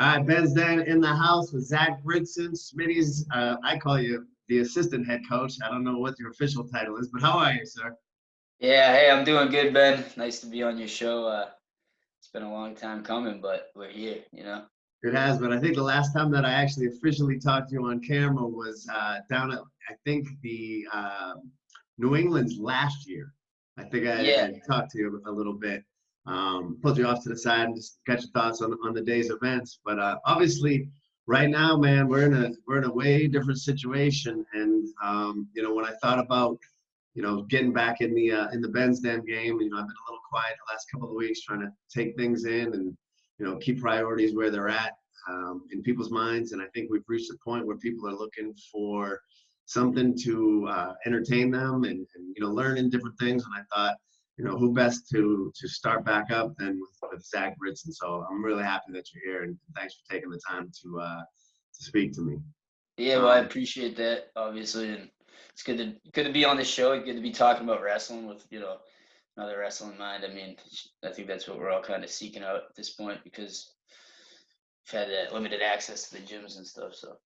All right, Ben's then in the house with Zach Bridson, Smitty's. I call you the assistant head coach. I don't know what your official title is, but how are you, sir? Yeah, hey, I'm doing good, Ben. Nice to be on your show. It's been a long time coming, but we're here. It has, but I think the last time that I actually officially talked to you on camera was down at, I think, the New England's last year. I think Yeah, I talked to you a little bit, pulled you off to the side and just got your thoughts on the day's events. But obviously, right now, man, we're in a way different situation. And when I thought about getting back in the Ben's Den game, I've been a little quiet the last couple of weeks, trying to take things in and keep priorities where they're at in people's minds. And I think we've reached a point where people are looking for something to entertain them and learning different things. And I thought, who best to start back up than with Zach Bridson. So I'm really happy that you're here, and thanks for taking the time to speak to me. yeah. Well, I Um, appreciate that, obviously, and it's good to be on the show. Good to be talking about wrestling with another wrestling mind. I mean, I think that's what we're all kind of seeking out at this point because we've had that limited access to the gyms and stuff. So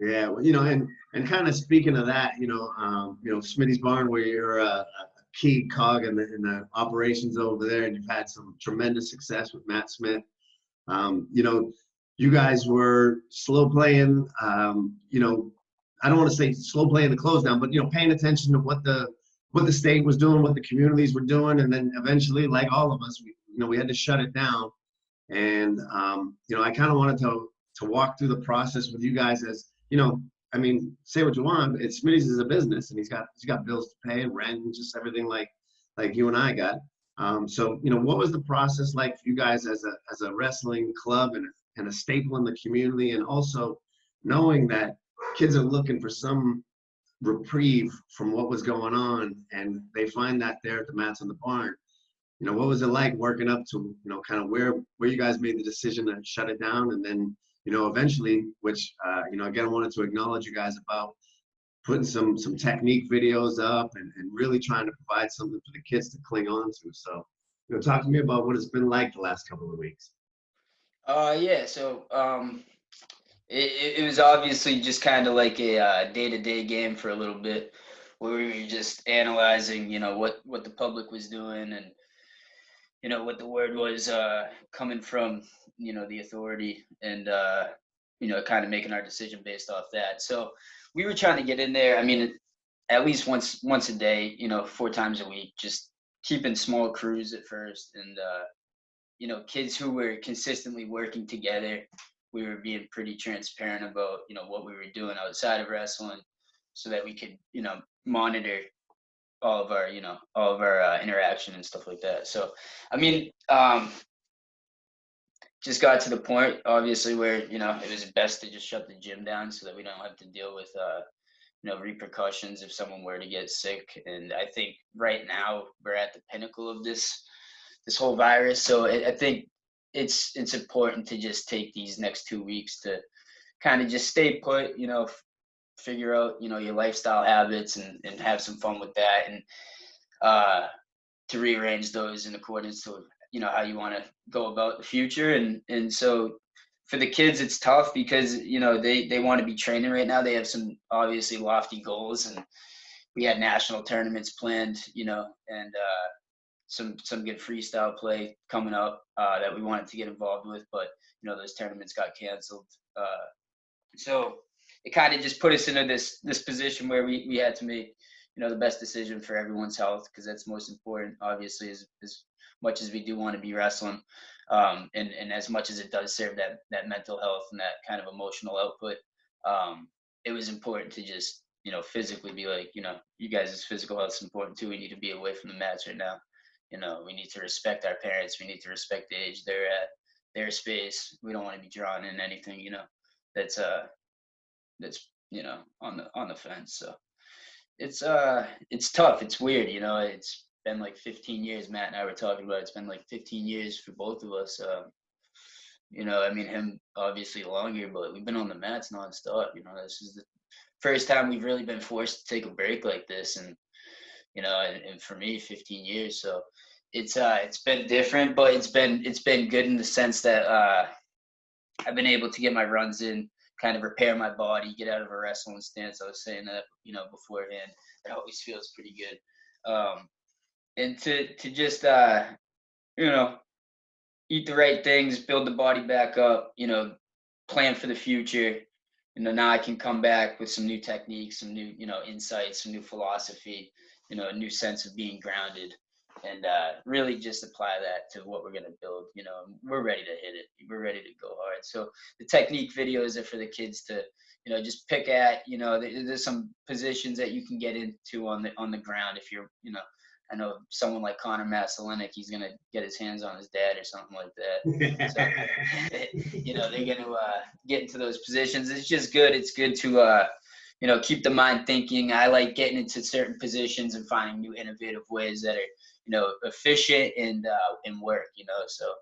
Yeah, well, and kind of speaking of that, Smitty's Barn, where you're a key cog in the operations over there, and you've had some tremendous success with Matt Smith. You guys were slow playing. I don't want to say slow playing the close down, but paying attention to what the state was doing, what the communities were doing, and then eventually, like all of us, we had to shut it down. And I kind of wanted to walk through the process with you guys as I mean, say what you want. It's Smitty's is a business, and he's got bills to pay, rent, and just everything like you and I got. So what was the process like for you guys as a wrestling club and a staple in the community, and also knowing that kids are looking for some reprieve from what was going on, and they find that there at the Mats in the Barn. What was it like working up to, kind of where you guys made the decision to shut it down, and then, eventually, which, again, I wanted to acknowledge you guys about putting some technique videos up and really trying to provide something for the kids to cling on to. So, talk to me about what it's been like the last couple of weeks. yeah. So it was obviously just kind of like a day-to-day game for a little bit, where we were just analyzing, what the public was doing and what the word was coming from the authority, and kind of making our decision based off that. So we were trying to get in there. I mean, at least once a day, 4 times a week, just keeping small crews at first, and kids who were consistently working together. We were being pretty transparent about what we were doing outside of wrestling, so that we could monitor all of our interaction and stuff like that. So I mean, just got to the point, obviously, where it was best to just shut the gym down so that we don't have to deal with repercussions if someone were to get sick. And I think right now we're at the pinnacle of this whole virus, so I think it's important to just take these next 2 weeks to kind of just stay put, figure out your lifestyle habits, and have some fun with that, and to rearrange those in accordance to how you want to go about the future. And so for the kids, it's tough because they want to be training right now. They have some obviously lofty goals, and we had national tournaments planned, and some good freestyle play coming up that we wanted to get involved with, but those tournaments got canceled. So it kind of just put us into this position where we had to make the best decision for everyone's health, because that's most important, obviously, as much as we do want to be wrestling, and as much as it does serve that mental health and that kind of emotional output. It was important to just physically be like, you guys' physical health is important too. We need to be away from the mats right now. We need to respect our parents. We need to respect the age they're at, their space. We don't want to be drawn in anything that's on the fence. So it's tough. It's weird. It's been like 15 years. Matt and I were talking about it. It's been like 15 years for both of us. I mean, him obviously longer, but we've been on the mats nonstop. This is the first time we've really been forced to take a break like this, and and for me, 15 years. So it's been different, but it's been good in the sense that I've been able to get my runs in, kind of repair my body, get out of a wrestling stance. I was saying that, beforehand. It always feels pretty good. And to just, you know, eat the right things, build the body back up, plan for the future. Now I can come back with some new techniques, some new, insights, some new philosophy, a new sense of being grounded, and really just apply that to what we're going to build. We're ready to hit it. We're ready to go hard. So the technique videos are for the kids to, just pick at. There's some positions that you can get into on the ground if you're, I know someone like Connor Masalinic, he's gonna get his hands on his dad or something like that. So, they're gonna get into those positions. It's just good. It's good to keep the mind thinking. I like getting into certain positions and finding new innovative ways that are efficient and work. So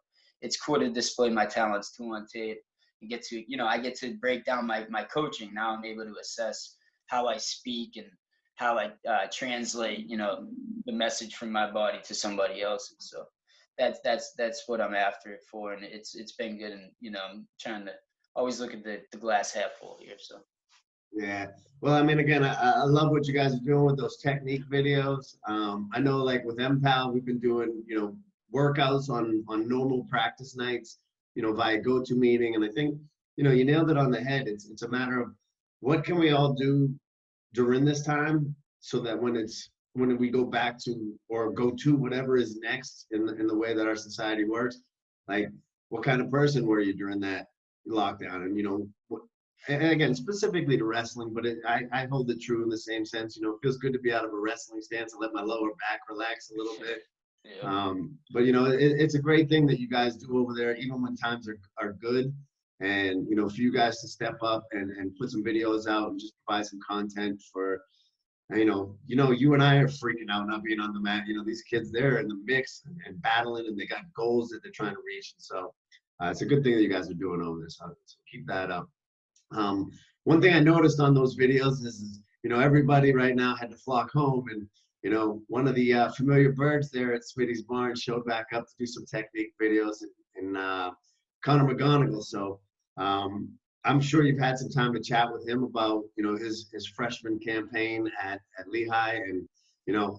it's cool to display my talents too on tape and get to I get to break down my coaching. Now I'm able to assess how I speak and how I translate, the message from my body to somebody else's. So that's what I'm after it for, and it's been good. And I'm trying to always look at the glass half full here. So Yeah. Well, I mean, again, I love what you guys are doing with those technique videos. I know, like with MPAL, we've been doing, workouts on normal practice nights, via GoToMeeting, and I think, you nailed it on the head. It's a matter of what can we all do during this time so that when we go back to or go to whatever is next in the way that our society works, like what kind of person were you during that lockdown? And and again, specifically to wrestling, but I hold it true in the same sense. It feels good to be out of a wrestling stance and let my lower back relax a little bit. yeah. But it's a great thing that you guys do over there, even when times are good. And for you guys to step up and put some videos out and just provide some content for, you and I are freaking out not being on the mat. These kids, they're in the mix and battling, and they got goals that they're trying to reach. And so it's a good thing that you guys are doing over there. So keep that up. One thing I noticed on those videos is everybody right now had to flock home, and one of the familiar birds there at Smitty's Barn showed back up to do some technique videos in Connor McGonigal. So I'm sure you've had some time to chat with him about his freshman campaign at Lehigh, and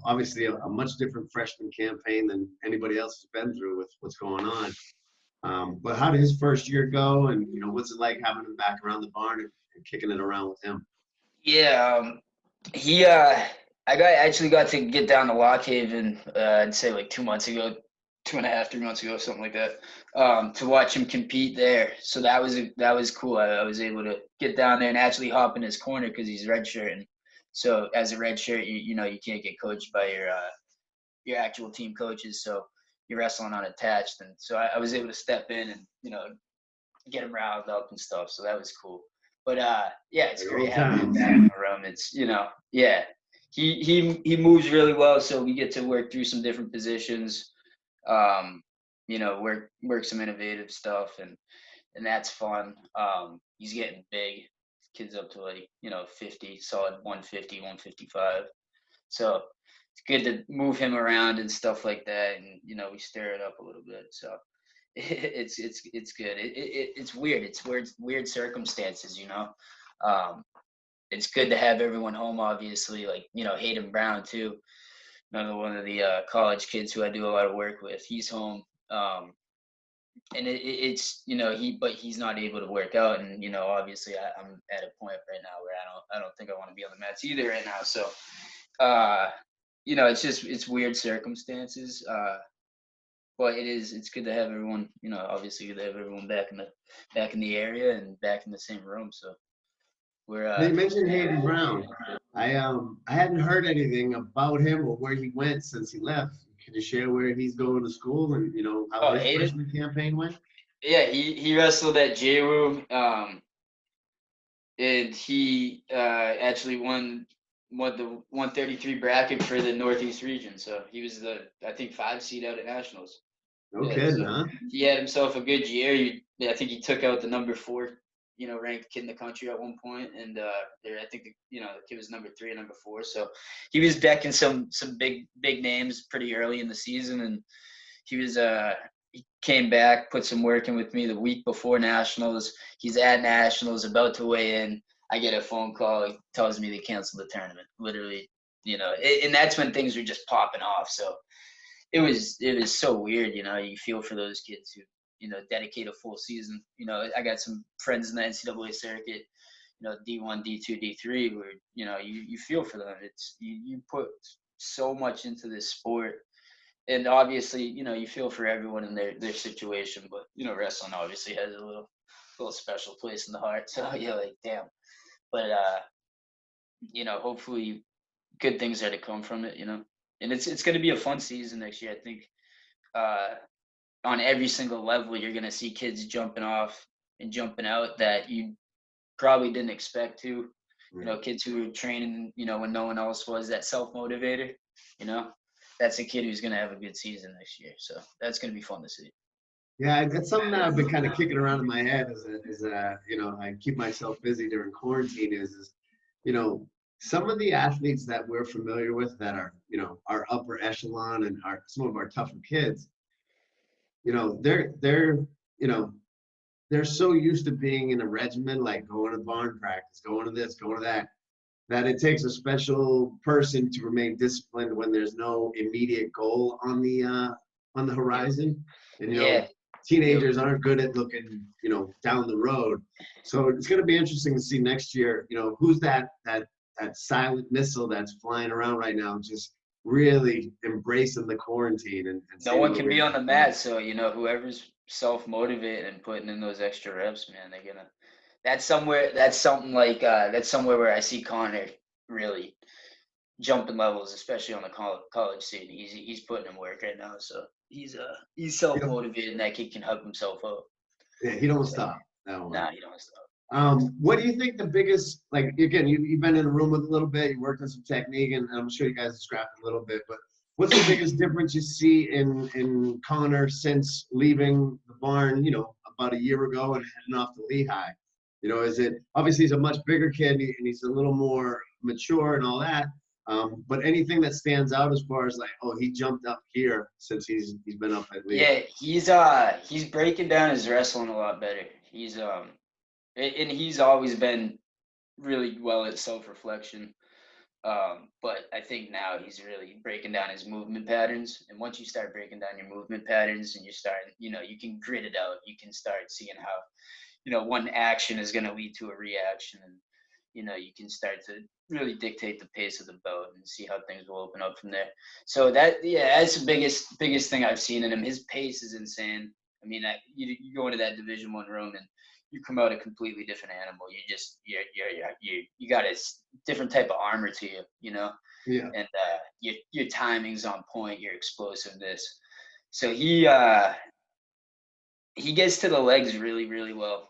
obviously a much different freshman campaign than anybody else has been through with what's going on. But how did his first year go, and what's it like having him back around the barn and kicking it around with him? Yeah, he actually got to get down to Lock Haven, I'd say like 2 months ago, 2.5, 3 months ago, something like that, to watch him compete there. So that was cool. I was able to get down there and actually hop in his corner because he's redshirting. So as a redshirt, you can't get coached by your actual team coaches. So you're wrestling unattached, and so I was able to step in and get him riled up and stuff. So that was cool. But yeah, it's great having him back in the room. It's yeah, he moves really well, so we get to work through some different positions. Work some innovative stuff, and that's fun. He's getting big. Kid's up to like 50, solid 150, 155. So it's good to move him around and stuff like that, and we stir it up a little bit. So it's good. It's weird. It's weird circumstances. It's good to have everyone home. Obviously, like Hayden Brown too. Another one of the college kids who I do a lot of work with. He's home. And it's but he's not able to work out, and obviously I'm at a point right now where I don't think I want to be on the mats either right now. So it's weird circumstances, but it's good to have everyone, obviously good to have everyone back in the area and back in the same room. So we're They mentioned Hayden Brown. I hadn't heard anything about him or where he went since he left. Could you share where he's going to school and how his Hayden? freshman campaign went? Yeah, he wrestled at J-Room, and he actually won the 133 bracket for the Northeast region. So he was I think 5 seed out at nationals. No kidding, so huh? He had himself a good year. I think he took out the number 4, ranked kid in the country at one point, and I think the kid was number 3 and number 4. So he was decking some big names pretty early in the season, and he was he came back, put some work in with me the week before nationals. He's at nationals, about to weigh in. I get a phone call. He tells me they canceled the tournament. Literally, and that's when things were just popping off. So it was so weird. You feel for those kids who dedicate a full season. I got some friends in the NCAA circuit. D1, D2, D3, where you feel for them. It's you put so much into this sport, and obviously you feel for everyone in their situation. But wrestling obviously has a little special place in the heart. So you're like, damn. But hopefully good things are to come from it. And it's going to be a fun season next year. I think on every single level, you're going to see kids jumping off and jumping out that you probably didn't expect to. Kids who were training, when no one else was, that self-motivator, that's a kid who's going to have a good season next year. So that's going to be fun to see. Yeah, that's something that I've been kind of kicking around in my head I keep myself busy during quarantine is some of the athletes that we're familiar with that are, our upper echelon and are some of our tougher kids, they're they're so used to being in a regimen, like going to barn practice, going to this, going to that it takes a special person to remain disciplined when there's no immediate goal on the horizon. And Yeah. teenagers aren't good at looking, down the road. So it's going to be interesting to see next year, who's that silent missile that's flying around right now, just really embracing the quarantine and No one can be on the mat, so whoever's self-motivated and putting in those extra reps, man, they're gonna. That's somewhere where I see Connor really jumping levels, especially on the college scene. He's putting in work right now, so he's self-motivated, and that kid can help himself out. Yeah, he don't stop. No. Nah, he don't stop. What do you think the biggest, like, again, you've been in a room with a little bit, you worked on some technique, and I'm sure you guys have scrapped a little bit, but what's the biggest difference you see in Connor since leaving the barn, about a year ago and heading off to Lehigh? Is it, obviously he's a much bigger kid and he's a little more mature and all that, but anything that stands out as far as like, oh, he jumped up here since he's been up at Lehigh? Yeah, he's breaking down his wrestling a lot better. And he's always been really well at self-reflection. But I think now he's really breaking down his movement patterns. And once you start breaking down your movement patterns and you start, you can grit it out. You can start seeing how, one action is going to lead to a reaction. And, you can start to really dictate the pace of the bout and see how things will open up from there. So that's the biggest thing I've seen in him. His pace is insane. I mean, you go into that Division I room and you come out a completely different animal. You got a different type of armor to you, Yeah. And your timing's on point, your explosiveness. So he gets to the legs really, really well.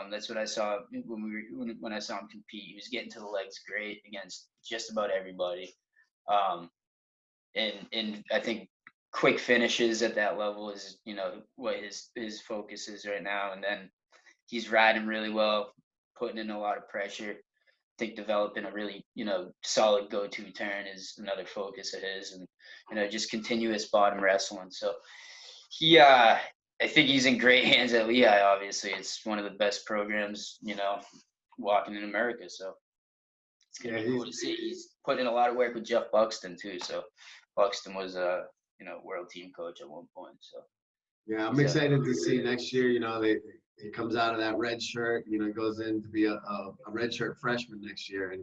That's what I saw when I saw him compete. He was getting to the legs great against just about everybody. And I think quick finishes at that level is what his focus is right now. And then he's riding really well, putting in a lot of pressure. I think developing a really, solid go-to turn is another focus of his, and just continuous bottom wrestling. So I think he's in great hands at Lehigh. Obviously, it's one of the best programs, walking in America. So it's gonna be cool to see. He's putting in a lot of work with Jeff Buxton too. So Buxton was world team coach at one point. So yeah, I'm excited to see next year. He comes out of that red shirt. Goes in to be a red shirt freshman next year,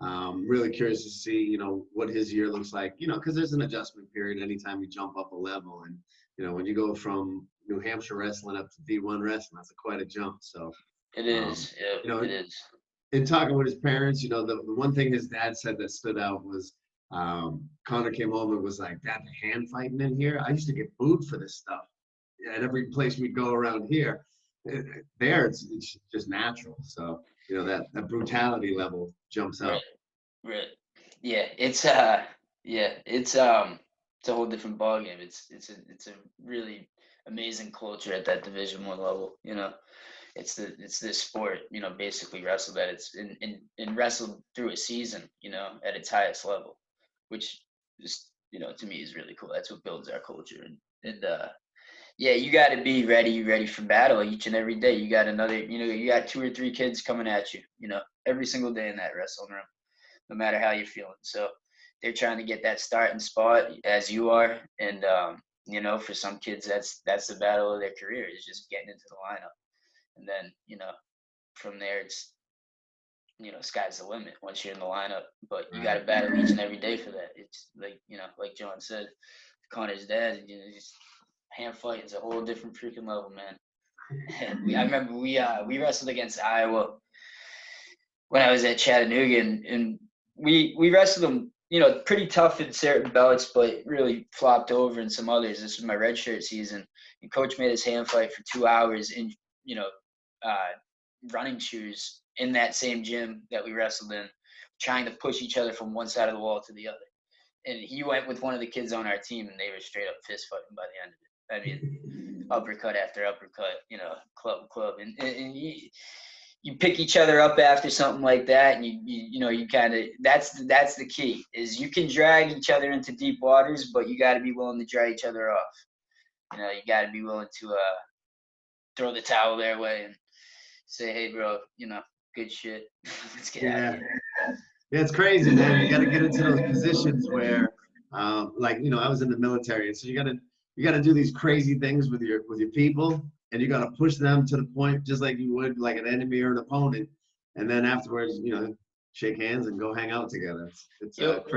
and really curious to see what his year looks like. Because there's an adjustment period anytime you jump up a level, and when you go from New Hampshire wrestling up to D1 wrestling, that's quite a jump. So it is. It is. In talking with his parents, the one thing his dad said that stood out was Connor came home and was like, "Dad, the hand fighting in here. I used to get booed for this stuff at every place we go around here. There, it's just natural. So that brutality level jumps out. Right. Yeah. It's a whole different ballgame. It's a really amazing culture at that Division I level. It's this sport. Basically wrestled at its and wrestled through a season. At its highest level, which is to me is really cool. That's what builds our culture and Yeah, you got to be ready for battle each and every day. You got another, you got 2 or 3 kids coming at you, every single day in that wrestling room, no matter how you're feeling. So they're trying to get that starting spot as you are, and for some kids, that's the battle of their career, is just getting into the lineup, and then from there it's sky's the limit once you're in the lineup. But you got to Right. battle each and every day for that. It's like like John said, Connor's dad, just hand fighting is a whole different freaking level, man. I remember we wrestled against Iowa when I was at Chattanooga, and we wrestled them, pretty tough in certain bouts, but really flopped over in some others. This was my redshirt season, and Coach made us hand fight for 2 hours in uh, running shoes in that same gym that we wrestled in, trying to push each other from one side of the wall to the other. And he went with one of the kids on our team, and they were straight up fist fighting by the end of it. I mean, uppercut after uppercut, club, and you pick each other up after something like that, and you kind of, that's the key, is you can drag each other into deep waters, but you got to be willing to dry each other off. You got to be willing to throw the towel their way and say, hey, bro, good shit. Let's get out of Yeah. here. Yeah, it's crazy, man. You got to get into those positions where, like, I was in the military, and so you gotta do these crazy things with your people, and you got to push them to the point, just like you would like an enemy or an opponent, and then afterwards, shake hands and go hang out together. It's a Yep.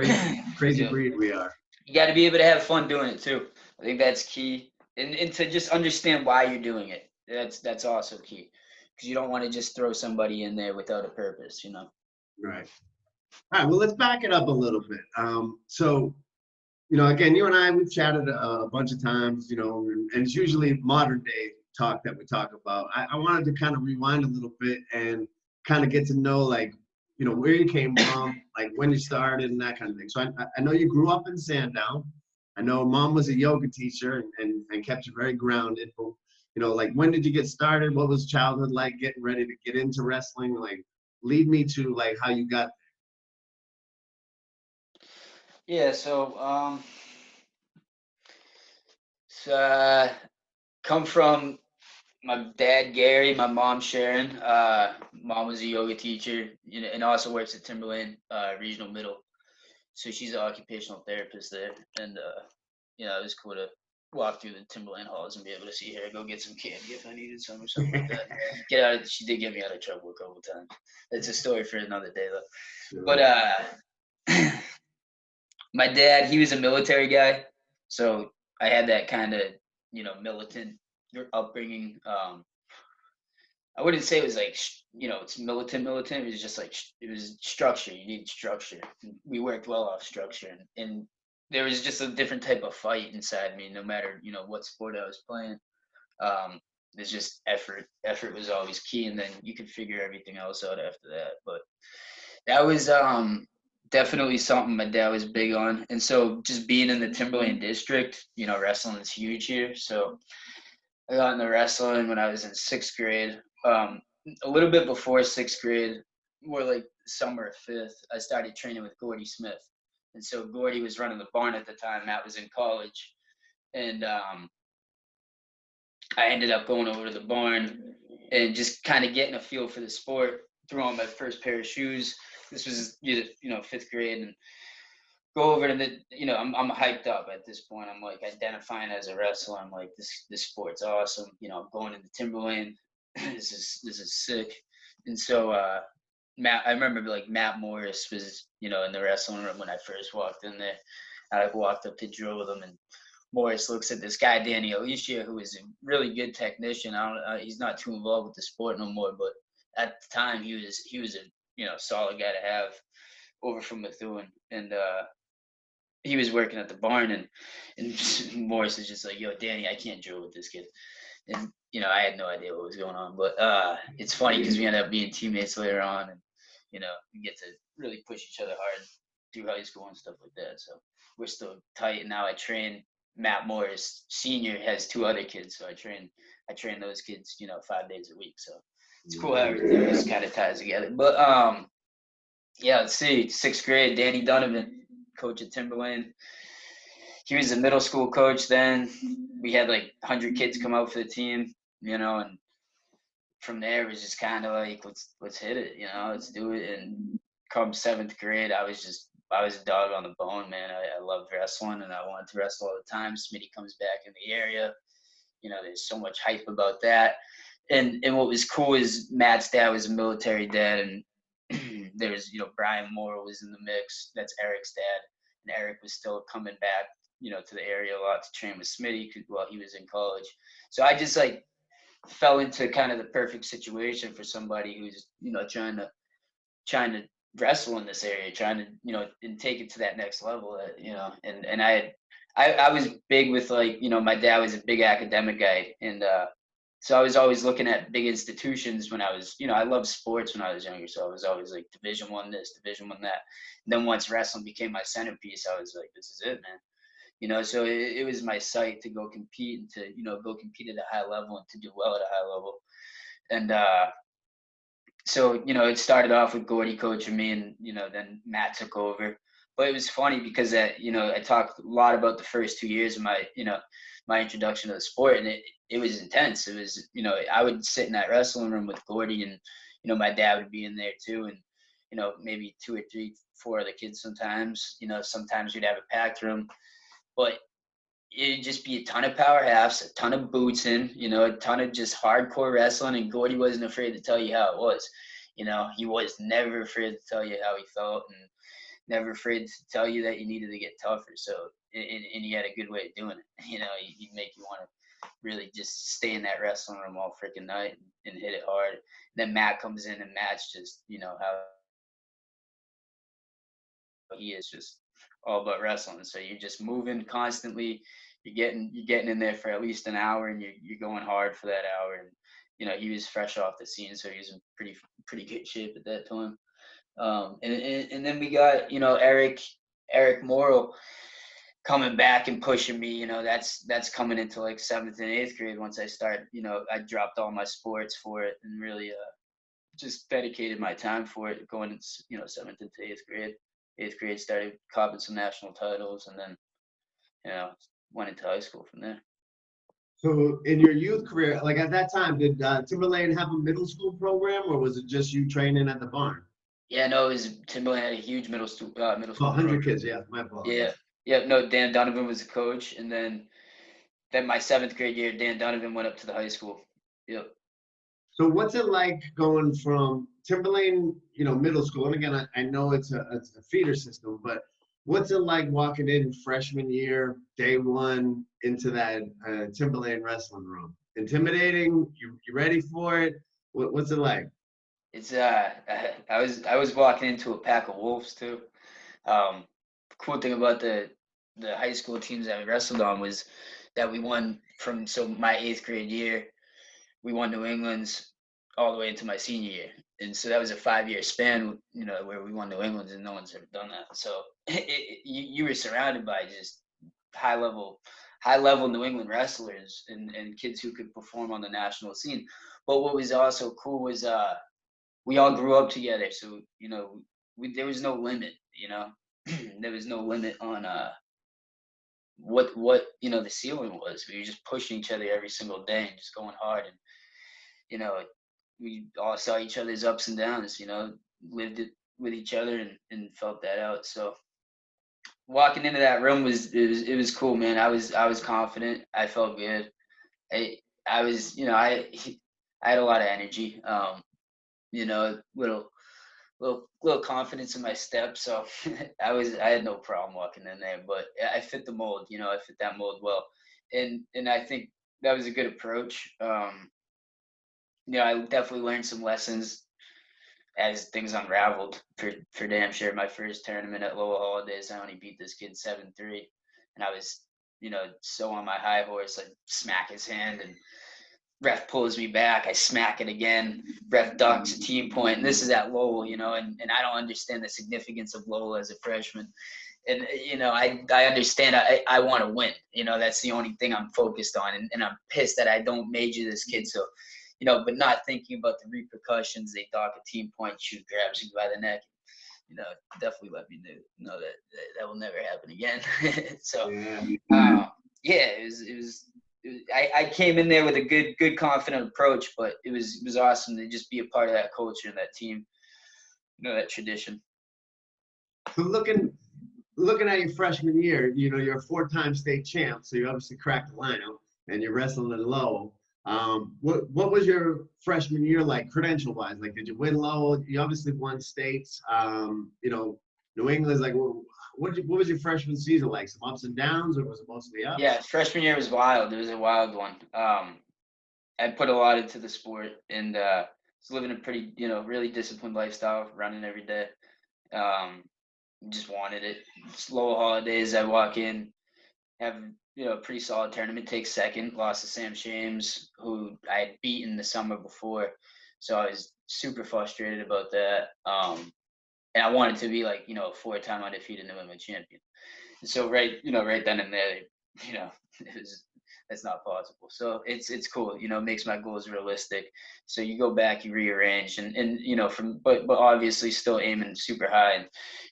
crazy Yep. breed we are. You got to be able to have fun doing it too. I think that's key, and to just understand why you're doing it. That's also key, because you don't want to just throw somebody in there without a purpose. Right. All right. Well, let's back it up a little bit. So again, you and I, we've chatted a bunch of times, and it's usually modern day talk that we talk about. I wanted to kind of rewind a little bit and kind of get to know, like, where you came from, like when you started and that kind of thing. So I know you grew up in Sandown. I know mom was a yoga teacher and kept you very grounded. But, like, when did you get started? What was childhood like, getting ready to get into wrestling? Like, lead me to, like, how you got. Yeah. So come from my dad Gary, my mom Sharon. Mom was a yoga teacher, and also works at Timberland Regional Middle. So she's an occupational therapist there, and it was cool to walk through the Timberland halls and be able to see her, go get some candy if I needed some or something like that. She did get me out of trouble a couple times. That's a story for another day though. But my dad, he was a military guy, so I had that kind of militant upbringing. I wouldn't say it was like it's militant. It was just like it was structure. You need structure. We worked well off structure, and there was just a different type of fight inside me. No matter what sport I was playing, there's just effort. Effort was always key, and then you could figure everything else out after that. But that was definitely something my dad was big on, and so just being in the Timberland district, wrestling is huge here. So I got into wrestling when I was in 6th grade. A little bit before 6th grade, more like summer of 5th, I started training with Gordy Smith. And so Gordy was running the barn at the time. Matt was in college. And I ended up going over to the barn and just kind of getting a feel for the sport, threw on my first pair of shoes. This was, 5th grade. And go over to I'm hyped up at this point. I'm like identifying as a wrestler. I'm like, this sport's awesome. I'm going into Timberland. this is sick. And so Matt, I remember like Matt Morris was in the wrestling room when I first walked in there. I walked up to drill with him, and Morris looks at this guy Danny Alicia, who is a really good technician. He's not too involved with the sport no more, but at the time he was a solid guy to have over from Methuen. And he was working at the barn, and Morris is just like, yo, Danny, I can't drill with this kid. And, I had no idea what was going on, but it's funny because we ended up being teammates later on, and, we get to really push each other hard through high school and stuff like that. So we're still tight. And now I train Matt Morris Sr. has 2 other kids. So I train those kids, 5 days a week. So it's cool how everything just kind of ties together. But yeah, let's see. 6th grade, Danny Donovan, coach at Timberland. he was a middle school coach then. We had like 100 kids come out for the team, and from there it was just kind of like let's hit it, let's do it. And come 7th grade, I was a dog on the bone, man. I loved wrestling and I wanted to wrestle all the time. Smitty comes back in the area. There's so much hype about that. And what was cool is Matt's dad was a military dad, and there was, Brian Moore was in the mix. That's Eric's dad. And Eric was still coming back, to the area a lot to train with Smitty while he was in college. So I just like fell into kind of the perfect situation for somebody who's, trying to wrestle in this area, trying to, and take it to that next level, and I was big with like, my dad was a big academic guy. And, so I was always looking at big institutions when I was, I loved sports when I was younger. So I was always like Division I this, Division I that. And then once wrestling became my centerpiece, I was like, this is it, man. So it was my sight to go compete and to, go compete at a high level and to do well at a high level. And, so, it started off with Gordy coaching me, and, then Matt took over. But it was funny because I talked a lot about the first 2 years of my, my introduction to the sport, and it was intense. It was, I would sit in that wrestling room with Gordy, and, my dad would be in there too. And, maybe 2 or 3, 4 other kids sometimes, sometimes we'd have a packed room, but it'd just be a ton of power halves, a ton of boots in, a ton of just hardcore wrestling. And Gordy wasn't afraid to tell you how it was. He was never afraid to tell you how he felt, and never afraid to tell you that you needed to get tougher. So, and he had a good way of doing it. He'd make you want to really just stay in that wrestling room all freaking night and hit it hard. And then Matt comes in, and Matt's just, how he is, just all about wrestling. So you're just moving constantly. You're getting in there for at least an hour, and you're going hard for that hour. And he was fresh off the scene, so he was in pretty good shape at that time. And then we got Eric Morrow coming back and pushing me. That's coming into like 7th and 8th grade. Once I start, I dropped all my sports for it and really just dedicated my time for it, going 7th into 8th grade. 8th grade started copping some national titles, and then went into high school from there. So in your youth career, like at that time, did Timberlane have a middle school program, or was it just you training at the barn? Yeah, no, it was Timberlane had a huge middle school 100 program. kids, yeah, my apologies. Yeah. No, Dan Donovan was the coach, and then my 7th grade year, Dan Donovan went up to the high school. Yep. So what's it like going from Timberlane, middle school? And again, I know it's a feeder system, but what's it like walking in freshman year, day one, into that Timberlane wrestling room? Intimidating? You ready for it? What's it like? It's I was walking into a pack of wolves too. Cool thing about the high school teams that we wrestled on was that we won from my 8th grade year, we won New England's all the way into my senior year. And so that was a 5-year span, where we won New England's, and no one's ever done that. So you were surrounded by just high level New England wrestlers and kids who could perform on the national scene. But what was also cool was we all grew up together. So, there was no limit, there was no limit on what the ceiling was. We were just pushing each other every single day and just going hard. And we all saw each other's ups and downs, lived it with each other and felt that out. So walking into that room it was cool, man. I was confident. I felt good. I was, I had a lot of energy. Little confidence in my step. So I had no problem walking in there, but I fit the mold, I fit that mold well. And I think that was a good approach. I definitely learned some lessons as things unraveled for damn sure. My first tournament at Lowell Holidays, I only beat this kid 7-3. And I was, so on my high horse, I smack his hand, and ref pulls me back. I smack it again. Ref ducks a team point. And this is at Lowell, and I don't understand the significance of Lowell as a freshman. And, I understand I want to win. That's the only thing I'm focused on. And I'm pissed that I don't major this kid. So, but not thinking about the repercussions. They dock a team point, shoot, grabs you by the neck, definitely let me know that that will never happen again. So, Yeah. yeah, I came in there with a good confident approach, but it was awesome to just be a part of that culture and that team, that tradition. So looking at your freshman year, you're a four-time state champ, so you obviously cracked the lineup and you're wrestling in low. What was your freshman year like, credential-wise? Like, did you win low? You obviously won states. New England's like, what was your freshman season like? Some ups and downs, or was it mostly Yeah, ups? freshman year was wild. It was a wild one. I put a lot into the sport and was living a pretty, really disciplined lifestyle, running every day. Um, just wanted it. Slow holidays. I walk in, have a pretty solid tournament. Take second. Lost to Sam Shames, who I had beaten the summer before, so I was super frustrated about that. And I wanted to be like a four-time undefeated New England champion. And so right then and there, you know, it was that's not possible. So it's cool. It makes my goals realistic. So you go back, you rearrange, and but obviously still aiming super high.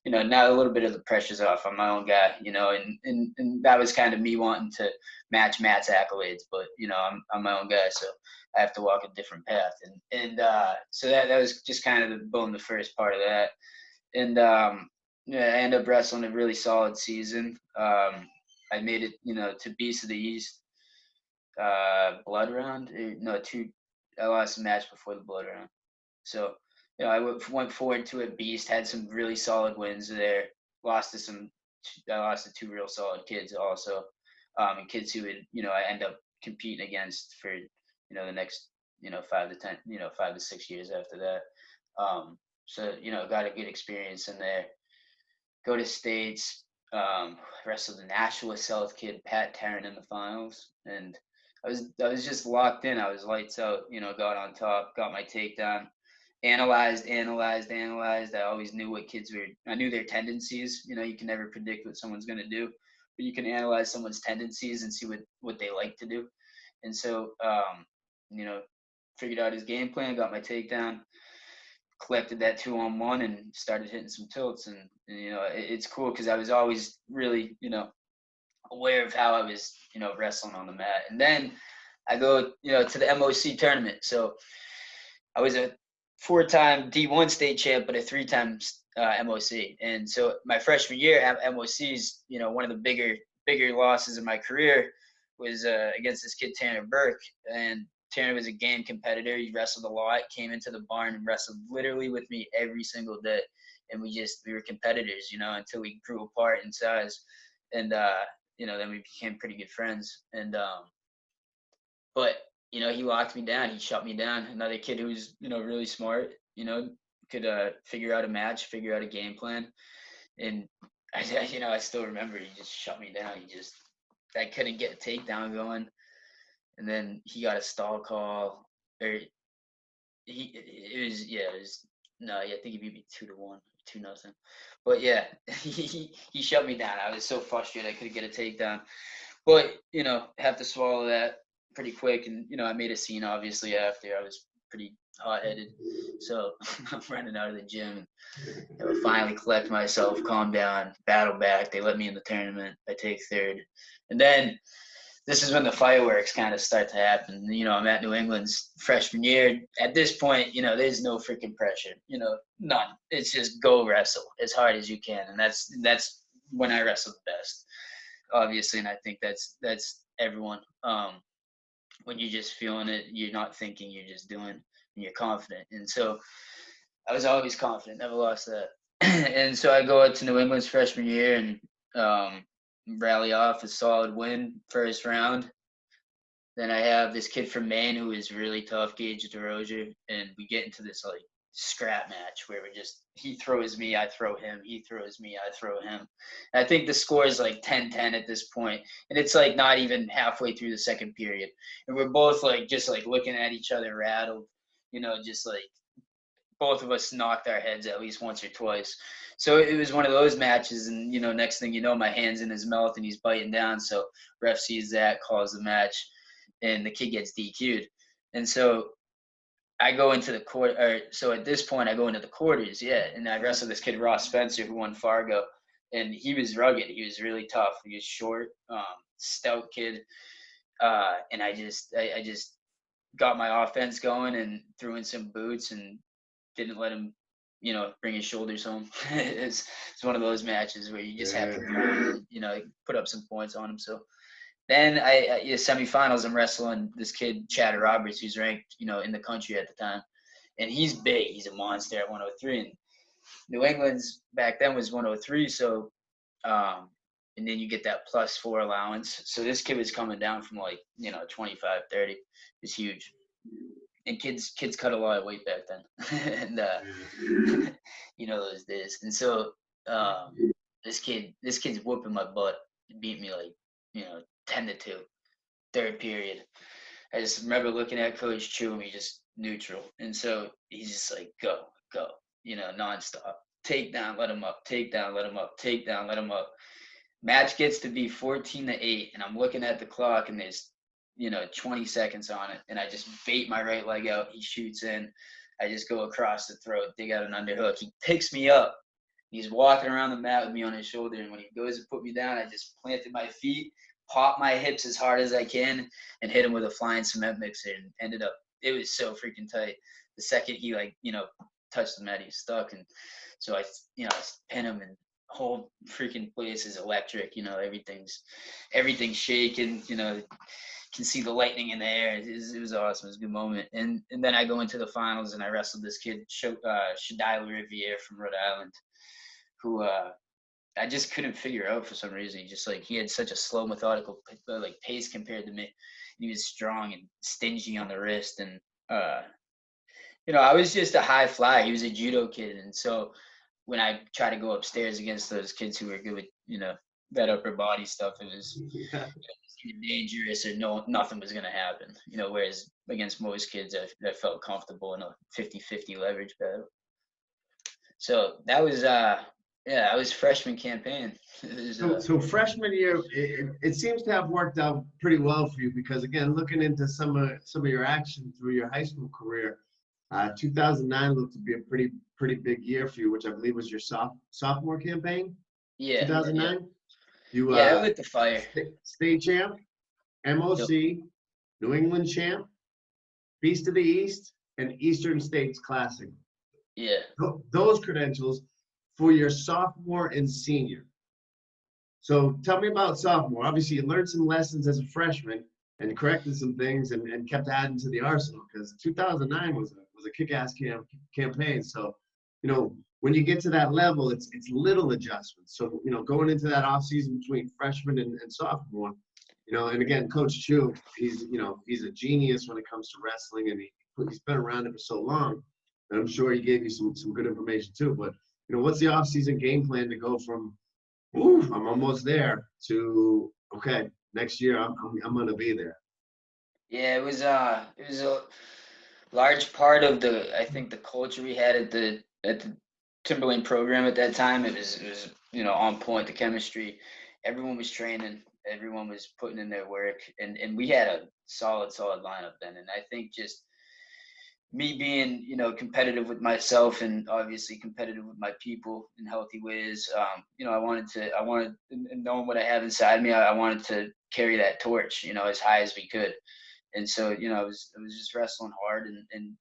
And now a little bit of the pressure's off. I'm my own guy. And that was kind of me wanting to match Matt's accolades, but I'm my own guy, so I have to walk a different path. And so that was just kind of the first part of that. And yeah, I ended up wrestling a really solid season. I made it, to Beast of the East blood round. No, two. I lost a match before the blood round. So, I went forward to a Beast. Had some really solid wins there. Lost to some. I lost to two real solid kids also, and kids who would, I end up competing against for, the next, 5 to 10, 5 to 6 years after that. So, got a good experience in there. Go to states, wrestled the Nashua South kid Pat Tarrant in the finals, and I was just locked in. I was lights out. Got on top, got my takedown, analyzed. I always knew what kids were. I knew their tendencies. You can never predict what someone's gonna do, but you can analyze someone's tendencies and see what they like to do. And so, figured out his game plan, got my takedown, collected that 2-on-1 and started hitting some tilts. And it's cool because I was always really aware of how I was wrestling on the mat. And then I go to the MOC tournament. So I was a 4-time D1 state champ, but a 3-time MOC. And so my freshman year at MOC's, one of the bigger losses in my career was against this kid Tanner Burke. And Tanner was a game competitor. He wrestled a lot, came into the barn and wrestled literally with me every single day. And we were competitors, until we grew apart in size. And, then we became pretty good friends. And, but, he locked me down. He shut me down. Another kid who's, really smart, could figure out a match, figure out a game plan. And, I still remember he just shut me down. I couldn't get a takedown going. And then he got a stall call. Or I think he beat me 2-1, 2-0. But yeah, he shut me down. I was so frustrated I couldn't get a takedown. But have to swallow that pretty quick. And I made a scene obviously after. I was pretty hot-headed, so I'm running out of the gym. Finally collect myself, calm down, battle back. They let me in the tournament. I take third, and then this is when the fireworks kind of start to happen. I'm at New England's freshman year. At this point, there's no freaking pressure. None. It's just go wrestle as hard as you can, and that's when I wrestle the best, obviously. And I think that's everyone. When you're just feeling it, you're not thinking, you're just doing, and you're confident. And so I was always confident, never lost that. And so I go out to New England's freshman year and rally off a solid win first round. Then I have this kid from Maine who is really tough, Gage DeRozier, and we get into this like scrap match where he throws me, I throw him, he throws me, I throw him. And I think the score is like 10-10 at this point, and it's like not even halfway through the second period, and we're both like just like looking at each other rattled, just like both of us knocked our heads at least once or twice. So it was one of those matches, and next thing you know, my hand's in his mouth and he's biting down. So ref sees that, calls the match, and the kid gets DQ'd. And so I go into the court, or so at this point I go into the quarters, yeah, and I wrestled this kid Ross Spencer who won Fargo, and he was rugged. He was really tough. He was short, stout kid, and I just got my offense going and threw in some boots and didn't let him, bring his shoulders home. It's one of those matches where you just have Yeah. to, put up some points on him. So then semifinals, I'm wrestling this kid Chad Roberts, who's ranked, in the country at the time, and he's big. He's a monster at 103, and New England's back then was 103. So, and then you get that +4 allowance. So this kid was coming down from like 25, 30. It's huge, and kids cut a lot of weight back then, and those days. And so this kid's whooping my butt. He beat me like 10-2, third period. I just remember looking at Coach Chu and he just neutral. And so he's just like, go, go, nonstop. Take down, let him up, take down, let him up, take down, let him up. Match gets to be 14-8, and I'm looking at the clock and there's 20 seconds on it, and I just bait my right leg out. He shoots in. I just go across the throat, dig out an underhook. He picks me up. He's walking around the mat with me on his shoulder, and when he goes to put me down, I just planted my feet, popped my hips as hard as I can, and hit him with a flying cement mixer, and ended up, it was so freaking tight. The second he touched the mat, he was stuck, and so I pin him, and whole freaking place is electric. Everything's shaking. Can see the lightning in the air. It was awesome. It was a good moment. And then I go into the finals and I wrestled this kid, Shadila Riviere from Rhode Island, who I just couldn't figure out for some reason. He had such a slow, methodical pace compared to me. And he was strong and stingy on the wrist. And I was just a high flyer. He was a judo kid, and so when I try to go upstairs against those kids who were good with that upper body stuff, it was Yeah. dangerous, or nothing was going to happen. Whereas against most kids, I felt comfortable in a 50-50 leverage battle. So that was that was freshman campaign. So freshman year, it seems to have worked out pretty well for you because again, looking into some of your action through your high school career, 2009 looked to be a pretty big year for you, which I believe was your sophomore campaign. Yeah. 2009. You Yeah, I lit the fire. state champ, MOC, New England champ, Beast of the East, and Eastern States Classic. Yeah. Those credentials for your sophomore and senior. So tell me about sophomore. Obviously, you learned some lessons as a freshman and corrected some things and kept adding to the arsenal because 2009 was a kick-ass campaign. So, when you get to that level, it's little adjustments. So, going into that off season between freshman and sophomore, and again, Coach Chu, he's a genius when it comes to wrestling, and he's been around it for so long. And I'm sure he gave you some good information too. But what's the off season game plan to go from, ooh, I'm almost there to, okay, next year I'm gonna be there. Yeah, it was a large part of I think the culture we had at the Timberlane program at that time. It was on point. The chemistry, everyone was training, everyone was putting in their work, and we had a solid lineup then. And I think just me being competitive with myself and obviously competitive with my people in healthy ways. I wanted and knowing what I have inside me, I wanted to carry that torch as high as we could. And so I was just wrestling hard and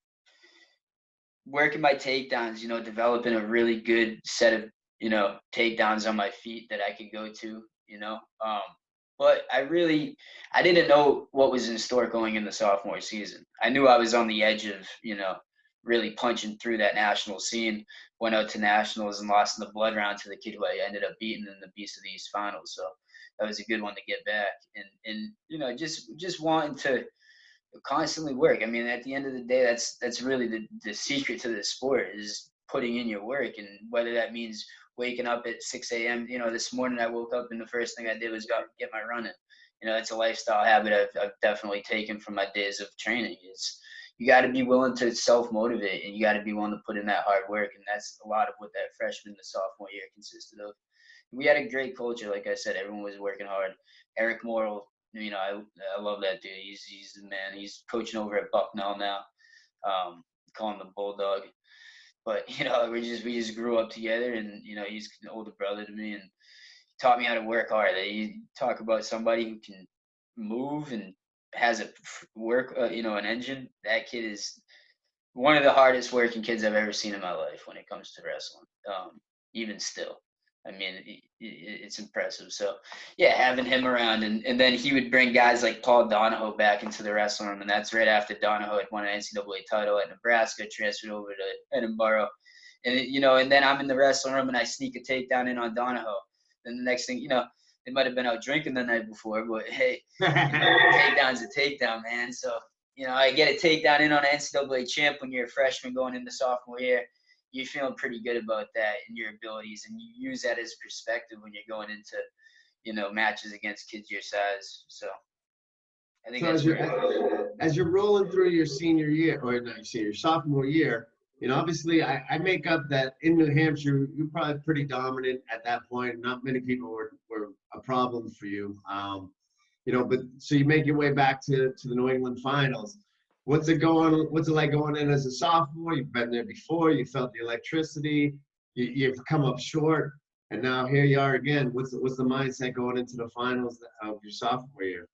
working my takedowns, developing a really good set of takedowns on my feet that I could go to. But I didn't know what was in store going in the sophomore season. I knew I was on the edge of really punching through that national scene. Went out to nationals and lost in the blood round to the kid who I ended up beating in the Beast of the East finals. So that was a good one to get back, and just wanting to constantly work. I mean, at the end of the day, that's really the secret to this sport, is putting in your work. And whether that means waking up at 6 a.m. This morning I woke up and the first thing I did was get my running. It's a lifestyle habit I've definitely taken from my days of training. It's, you got to be willing to self-motivate, and you got to be willing to put in that hard work. And that's a lot of what that freshman to sophomore year consisted of. We had a great culture. Like I said, everyone was working hard. Eric Morrill, I love that dude. He's the man. He's coaching over at Bucknell now. call him the Bulldog. But we just grew up together, and he's an older brother to me, and taught me how to work hard. You talk about somebody who can move and has a work, an engine. That kid is one of the hardest working kids I've ever seen in my life when it comes to wrestling. Even still, I mean, it's impressive. So, yeah, having him around, and then he would bring guys like Paul Donahoe back into the wrestling room, and that's right after Donahoe had won an NCAA title at Nebraska, transferred over to Edinburgh, and then I'm in the wrestling room and I sneak a takedown in on Donahoe. Then the next thing, they might have been out drinking the night before, but hey, takedown's a takedown, man. So I get a takedown in on an NCAA champ when you're a freshman going into sophomore year. You're feeling pretty good about that and your abilities, and you use that as perspective when you're going into, matches against kids your size. So I think So as you're rolling through your senior year, or not your senior, sophomore year, obviously I make up that in New Hampshire, you're probably pretty dominant at that point. Not many people were a problem for you. But so you make your way back to the New England finals. What's it like going in as a sophomore? You've been there before, you felt the electricity, you've come up short, and now here you are again. What's the mindset going into the finals of your sophomore year?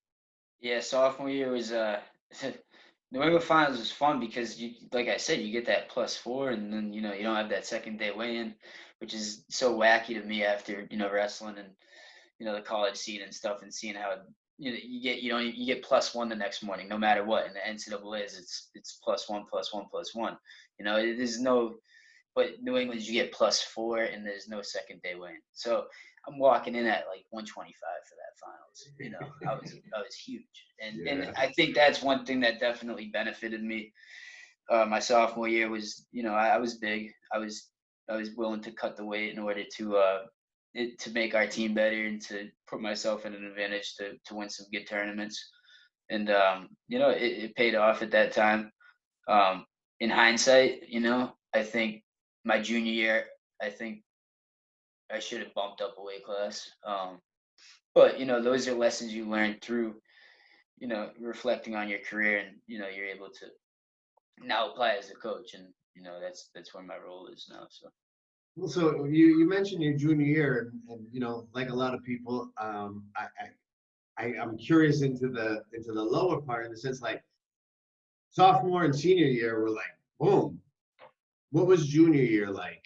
Yeah, sophomore year was New England finals was fun because like I said, you get that +4, and then you don't have that second day weigh-in, which is so wacky to me after wrestling and the college scene and stuff, and seeing how you get +1 the next morning no matter what. In the NCAA's, it's +1 +1 +1. There's no, but New England you get +4 and there's no second day weigh-in. So I'm walking in at like 125 for that finals. I was huge, and I think that's one thing that definitely benefited me. My sophomore year was, I was big. I was willing to cut the weight in order to make our team better and to put myself in an advantage to win some good tournaments. And it paid off at that time. In hindsight, I think my junior year, I think I should have bumped up a weight class. But those are lessons you learn through, reflecting on your career, and you're able to now apply as a coach, and that's where my role is now. So. Well, so you mentioned your junior year, and like a lot of people, I'm curious into the lower part in the sense like sophomore and senior year were like boom. What was junior year like?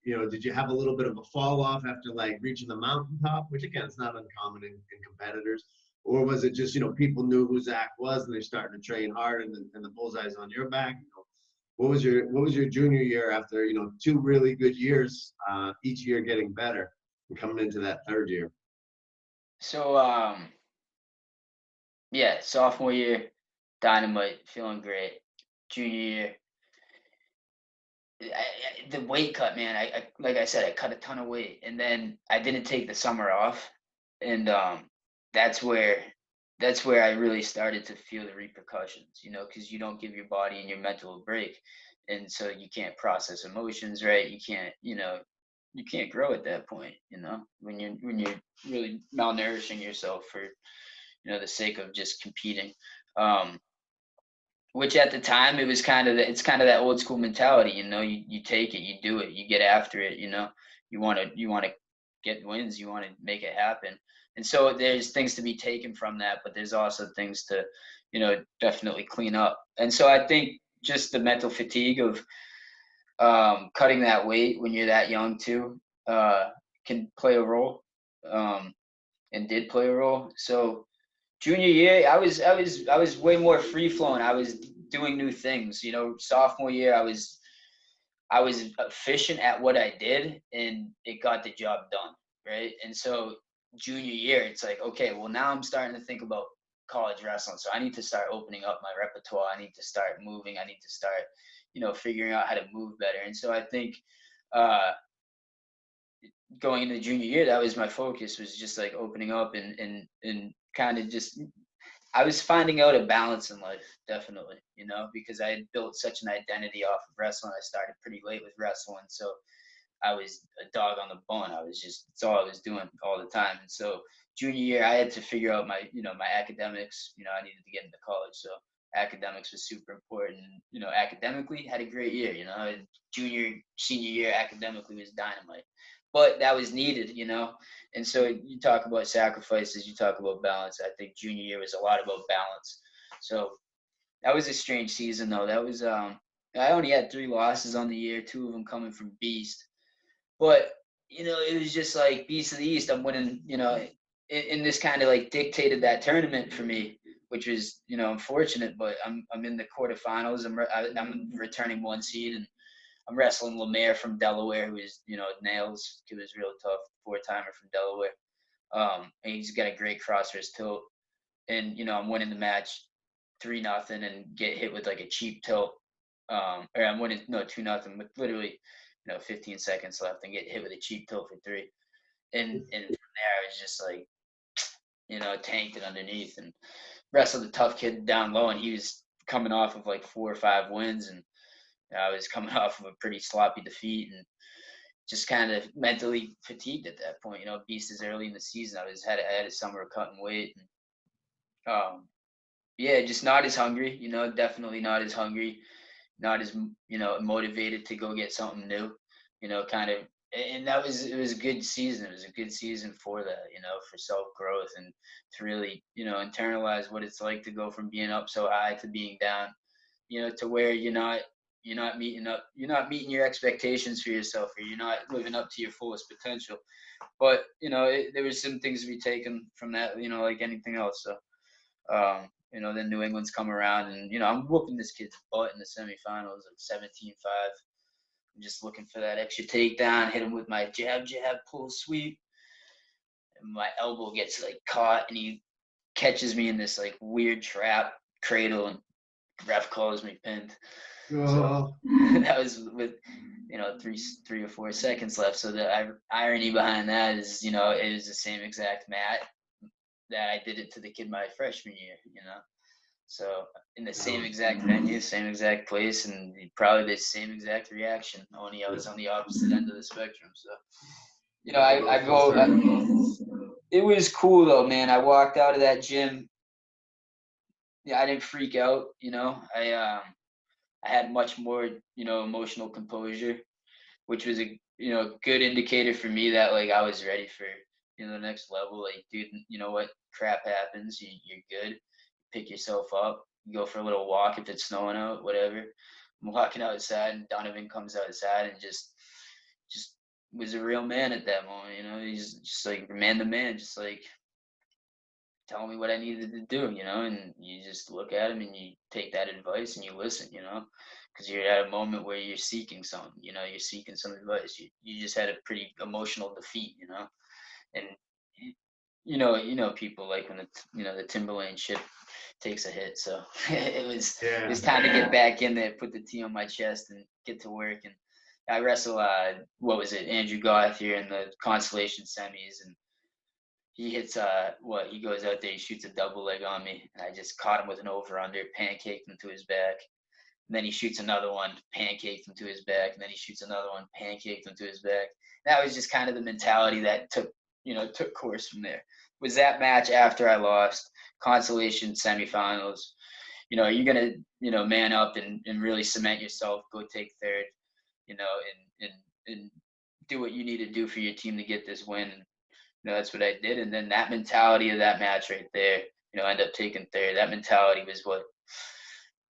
Did you have a little bit of a fall off after like reaching the mountaintop, which again is not uncommon in competitors, or was it just people knew who Zach was and they're starting to train hard and the bullseye's on your back? What was your junior year after two really good years, each year getting better and coming into that third year? So yeah, sophomore year, dynamite, feeling great. Junior year, the weight cut, man. I like I said, I cut a ton of weight, and then I didn't take the summer off, and that's where I really started to feel the repercussions. Because you don't give your body and your mental a break, and so you can't process emotions right. You can't, you can't grow at that point. When you're really malnourishing yourself for the sake of just competing. Which at the time it was it's kind of that old school mentality, you take it, you do it, you get after it, you want to get wins, you want to make it happen. And so there's things to be taken from that, but there's also things to, definitely clean up. And so I think just the mental fatigue of cutting that weight when you're that young too can play a role, and did play a role. So junior year, I was way more free flowing. I was doing new things. Sophomore year, I was efficient at what I did, and it got the job done, right? And so junior year, it's like, okay, well now I'm starting to think about college wrestling, so I need to start opening up my repertoire. I need to start moving. I need to start, figuring out how to move better. And so I think going into the junior year, that was my focus, was just like opening up and kind of just I was finding out a balance in life, definitely, because I had built such an identity off of wrestling. I started pretty late with wrestling, so I was a dog on the bone. It's all I was doing all the time. And so junior year, I had to figure out my academics. I needed to get into college, so academics was super important. You know, academically had a great year. You know, junior, senior year academically was dynamite, but that was needed. You know, and so you talk about sacrifices, you talk about balance. I think junior year was a lot about balance. So that was a strange season though. That was I only had 3 losses on the year, 2 of them coming from Beast. But you know, it was just like Beast of the East. I'm winning. You know, in this kind of like dictated that tournament for me, which was unfortunate. But I'm in the quarterfinals. I'm returning 1 seed, and I'm wrestling Lemaire from Delaware, who is nails. He was real tough, 4-timer from Delaware. And he's got a great crossface tilt, and I'm winning the match 3-0 and get hit with like a cheap tilt. Or I'm winning 2-0 with literally 15 seconds left and get hit with a cheap tilt for 3. And from there I was just like tanked it underneath and wrestled a tough kid down low, and he was coming off of like 4 or 5 wins, and I was coming off of a pretty sloppy defeat and just kind of mentally fatigued at that point. Beast is early in the season. I had a summer of cutting weight, and yeah, just not as hungry, definitely not as hungry, not as motivated to go get something new, kind of. And it was a good season. It was a good season for that, for self growth and to really internalize what it's like to go from being up so high to being down, to where you're not meeting your expectations for yourself, or you're not living up to your fullest potential. But there was some things to be taken from that, like anything else. So then New England's come around, and I'm whooping this kid's butt in the semifinals at 17-5. I'm just looking for that extra takedown, hit him with my jab, pull, sweep, and my elbow gets like caught, and he catches me in this like weird trap cradle, and ref calls me pinned. So that was with 3 or 4 seconds left. So the irony behind that is it was the same exact mat that I did it to the kid my freshman year. So in the same exact venue, same exact place, and probably the same exact reaction. Only I was on the opposite end of the spectrum. So it was cool though, man. I walked out of that gym. Yeah, I didn't freak out. I had much more emotional composure, which was a good indicator for me that like I was ready for the next level. Like, dude, you know what? Crap happens. You're good. Pick yourself up. You go for a little walk if it's snowing out, whatever. I'm walking outside, and Donovan comes outside and just was a real man at that moment. He's just like man to man, just like telling me what I needed to do, and you just look at him and you take that advice and you listen, because you're at a moment where you're seeking something, you're seeking some advice. You just had a pretty emotional defeat, and people like when the Timberland ship takes a hit. So it was time to get back in there, put the T on my chest and get to work. And I wrestle, Andrew Goth here in the Constellation semis, and he hits he goes out there, he shoots a double leg on me, and I just caught him with an over under, pancaked him to his back. And then he shoots another one, pancaked him to his back, and then he shoots another one, pancaked him to his back. That was just kind of the mentality that took course from there. Was that match after I lost Constellation semifinals? You're gonna man up and really cement yourself, go take third, and do what you need to do for your team to get this win. That's what I did. And then that mentality of that match right there, end up taking third. That mentality was what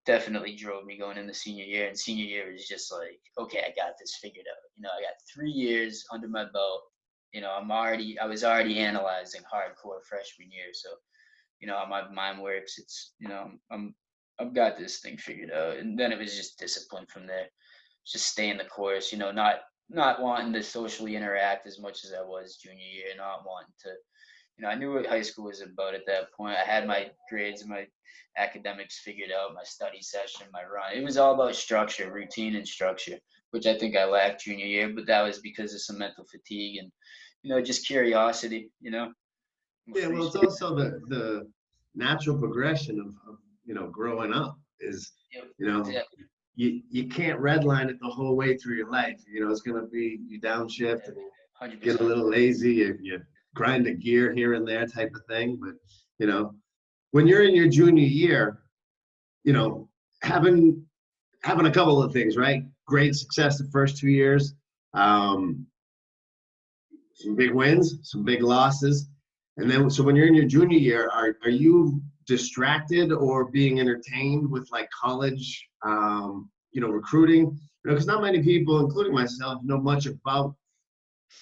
definitely drove me going into senior year. And senior year was just like, okay, I got this figured out. I got 3 years under my belt. I was already analyzing hardcore freshman year. So, how my mind works, it's, I've got this thing figured out. And then it was just discipline from there. Just stay in the course, not wanting to socially interact as much as I was junior year, not wanting to, I knew what high school was about at that point. I had my grades and my academics figured out, my study session, my run. It was all about structure, routine and structure, which I think I lacked junior year, but that was because of some mental fatigue and, just curiosity, Yeah, well, it's also the natural progression of growing up is, Exactly. you can't redline it the whole way through your life. It's going to be you downshift and 100%. get a little lazy, you grind a gear here and there type of thing. But, when you're in your junior year, you know, having a couple of things, right? Great success the first 2 years. Um, some big wins, some big losses. And then, so when you're in your junior year, are you distracted or being entertained with like college, recruiting? Because not many people, including myself, know much about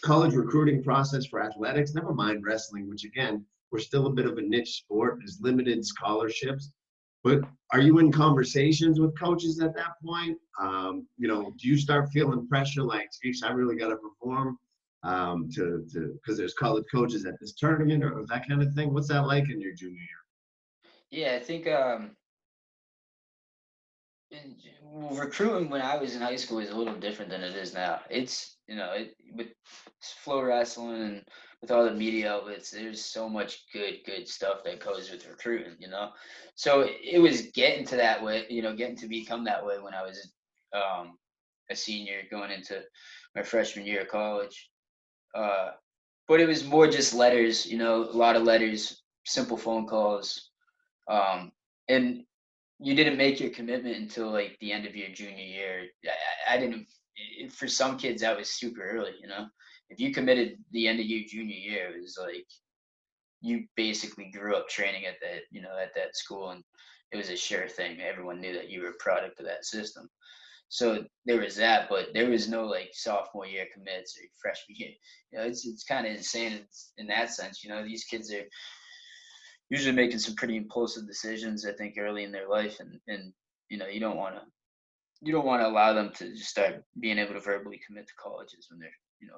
college recruiting process for athletics, never mind wrestling, which again, we're still a bit of a niche sport. There's limited scholarships. But are you in conversations with coaches at that point? Do you start feeling pressure like, geez, I really got to perform because there's college coaches at this tournament or that kind of thing? What's that like in your junior year? Yeah, I think well, recruiting when I was in high school is a little different than it is now. It's with flow wrestling and with all the media outlets, there's so much good stuff that goes with recruiting. So it was getting to that way, getting to become that way when I was um, a senior going into my freshman year of college. Uh, but it was more just letters, a lot of letters, simple phone calls, and you didn't make your commitment until like the end of your junior year. I didn't. For some kids, that was super early. If you committed the end of your junior year, it was like you basically grew up training at that school, and it was a sure thing. Everyone knew that you were a product of that system. So there was that, but there was no like sophomore year commits or freshman year. It's kind of insane in that sense. These kids are usually making some pretty impulsive decisions, I think, early in their life, and you don't want to allow them to just start being able to verbally commit to colleges when they're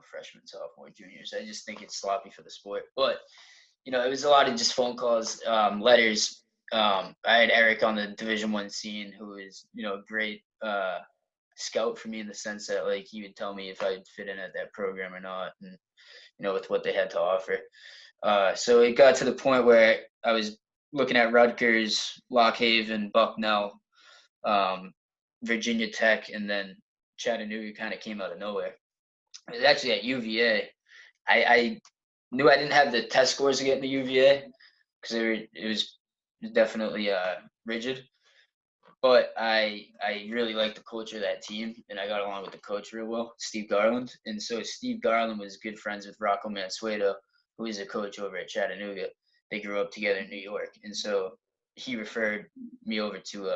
freshmen, sophomore, juniors. I just think it's sloppy for the sport. But it was a lot of just phone calls, letters. I had Eric on the Division I scene, who is a great scout for me in the sense that like he would tell me if I'd fit in at that program or not, and with what they had to offer. So it got to the point where I was looking at Rutgers, Lock Haven, Bucknell, um, Virginia Tech, and then Chattanooga kind of came out of nowhere. It was actually at UVA. I knew I didn't have the test scores to get into UVA because it was definitely rigid. But I really liked the culture of that team, and I got along with the coach real well, Steve Garland. And so Steve Garland was good friends with Rocco Mansueto, who is a coach over at Chattanooga. They grew up together in New York, and so he referred me over to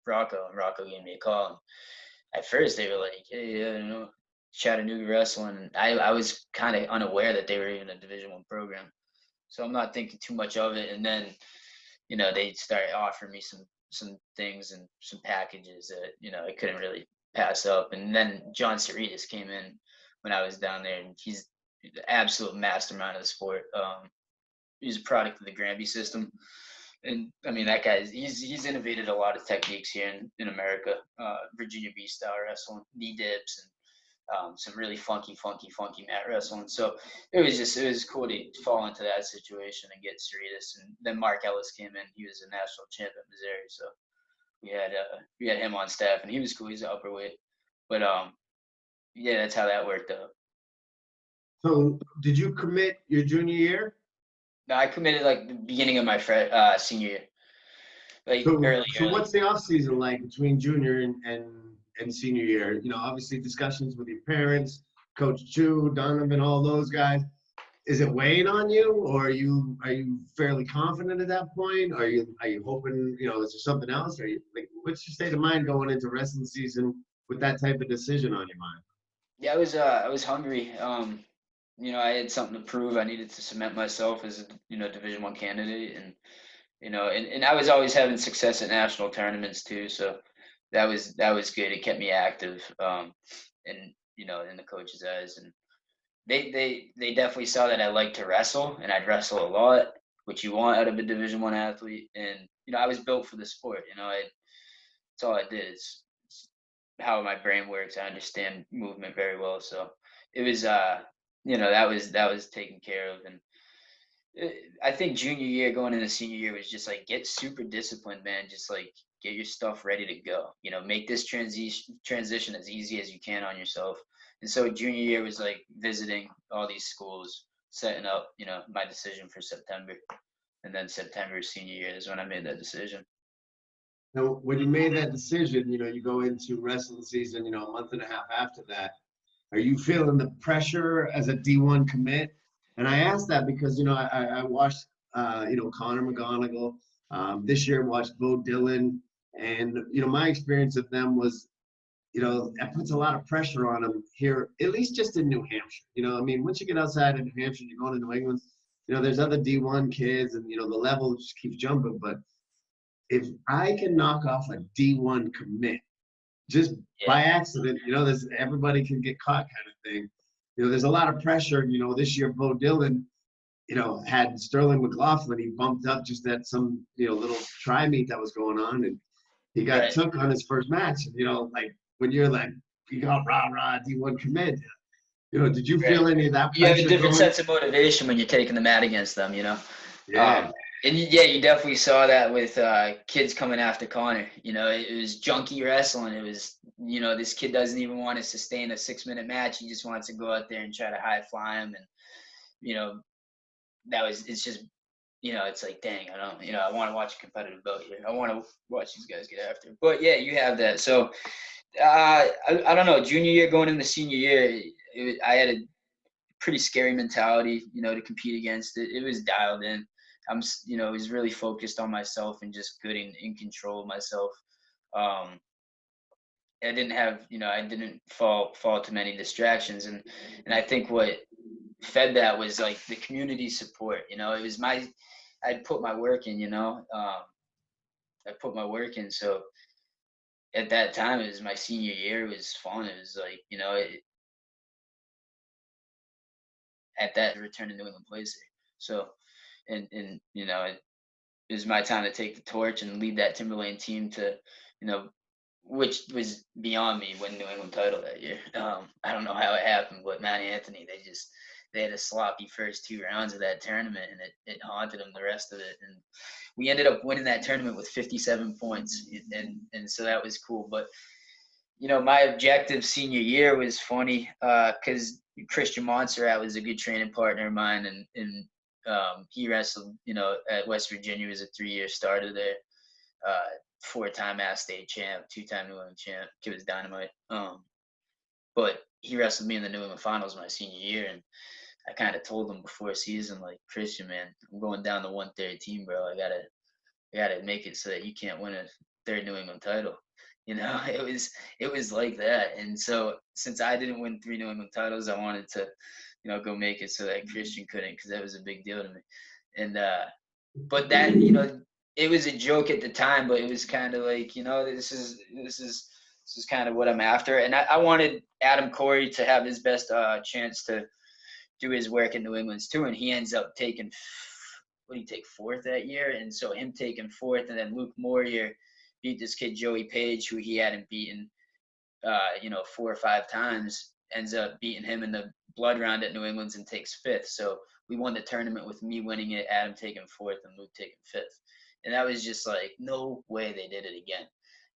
Rocco, and Rocco gave me a call. And at first, they were like, "Hey, Chattanooga wrestling." And I was kind of unaware that they were even a Division I program, so I'm not thinking too much of it. And then they started offering me some things and some packages that I couldn't really pass up. And then John Cerritos came in when I was down there, and he's the absolute mastermind of the sport. He's a product of the Granby system, and I mean that guy. He's innovated a lot of techniques here in America. Virginia Beach style wrestling, knee dips, and some really funky mat wrestling. So it was cool to fall into that situation and get Cerritos. And then Mark Ellis came in. He was a national champ at Missouri, so we had him on staff, and he was cool. He's an upperweight, but yeah, that's how that worked out. So did you commit your junior year? No, I committed like the beginning of my senior year, like So, early, so early. what's the off season like between junior and senior year? Obviously discussions with your parents, Coach Chu, Donovan, all those guys. Is it weighing on you, or are you fairly confident at that point? Are you hoping, is there something else? Are you like, what's your state of mind going into wrestling season with that type of decision on your mind? Yeah, I was hungry. I had something to prove. I needed to cement myself as a Division I candidate, and I was always having success at national tournaments too. So that was good. It kept me active, and in the coaches' eyes, and they definitely saw that I like to wrestle, and I'd wrestle a lot, which you want out of a Division I athlete. And I was built for the sport. It's all I did. It's how my brain works. I understand movement very well. So it was that was taken care of. And I think junior year going into senior year was just like get super disciplined, man. Just like get your stuff ready to go. Make this transition as easy as you can on yourself. And so junior year was like visiting all these schools, setting up, my decision for September. And then September senior year is when I made that decision. Now, when you made that decision, you go into wrestling season, a month and a half after that. Are you feeling the pressure as a D1 commit? And I asked that because, I watched, Connor McGonigal. This year watched Bo Dillon. And, my experience of them was, that puts a lot of pressure on them here, at least just in New Hampshire. I mean, once you get outside of New Hampshire, you're going to New England, there's other D1 kids and, the level just keeps jumping. But if I can knock off a D1 commit, just Yeah, by accident, there's everybody can get caught kind of thing. There's a lot of pressure. This year Bo Dillon, had Sterling McLaughlin. He bumped up just at some, little tri meet that was going on, and he got right. took on his first match. And, like when you're like, you got rah D1 commit. Did you Right. feel any of that You have a pressure different going? sense of motivation when you're taking the mat against them, Yeah, And yeah, you definitely saw that with kids coming after Connor. It was junkie wrestling. It was, this kid doesn't even want to sustain a 6-minute match. He just wants to go out there and try to high fly him. And, it's just, it's like, dang, I don't, I want to watch a competitive bout here. I want to watch these guys get after. But yeah, you have that. So I don't know, junior year going into senior year, I had a pretty scary mentality, to compete against it. It was dialed in. Was really focused on myself and just good and in control of myself. Um, I didn't have, I didn't fall to many distractions, and I think what fed that was like the community support. It was I'd put my work in. I put my work in. So at that time, it was my senior year. It was fun. It was like, at that return to New England plays there. So, and it was my time to take the torch and lead that Timberlane team to, you know, which was beyond me winning New England title that year. I don't know how it happened, but Matt Anthony, they had a sloppy first 2 rounds of that tournament, and it haunted them the rest of it. And we ended up winning that tournament with 57 points, and so that was cool. But my objective senior year was funny because Christian Montserrat was a good training partner of mine, and he wrestled, at West Virginia. He was a 3-year starter there, 4-time Mass State champ, 2-time New England champ. Kid was dynamite. But he wrestled me in the New England Finals my senior year, and I kind of told him before season, like, Christian, man, I'm going down to 113, bro. I gotta make it so that you can't win a third New England title. It was like that. And so since I didn't win 3 New England titles, I wanted to, go make it so that Christian couldn't, because that was a big deal to me. And but that, it was a joke at the time, but it was kind of like, this is kind of what I'm after. And I wanted Adam Corey to have his best chance to do his work in New England's too, and he ends up taking, what did he take, fourth that year? And so him taking fourth, and then Luke Moyer beat this kid Joey Page, who he hadn't beaten, 4 or 5 times, ends up beating him in the blood round at New England's and takes fifth. So we won the tournament with me winning it, Adam taking fourth, and Luke taking fifth. And that was just like, no way they did it again.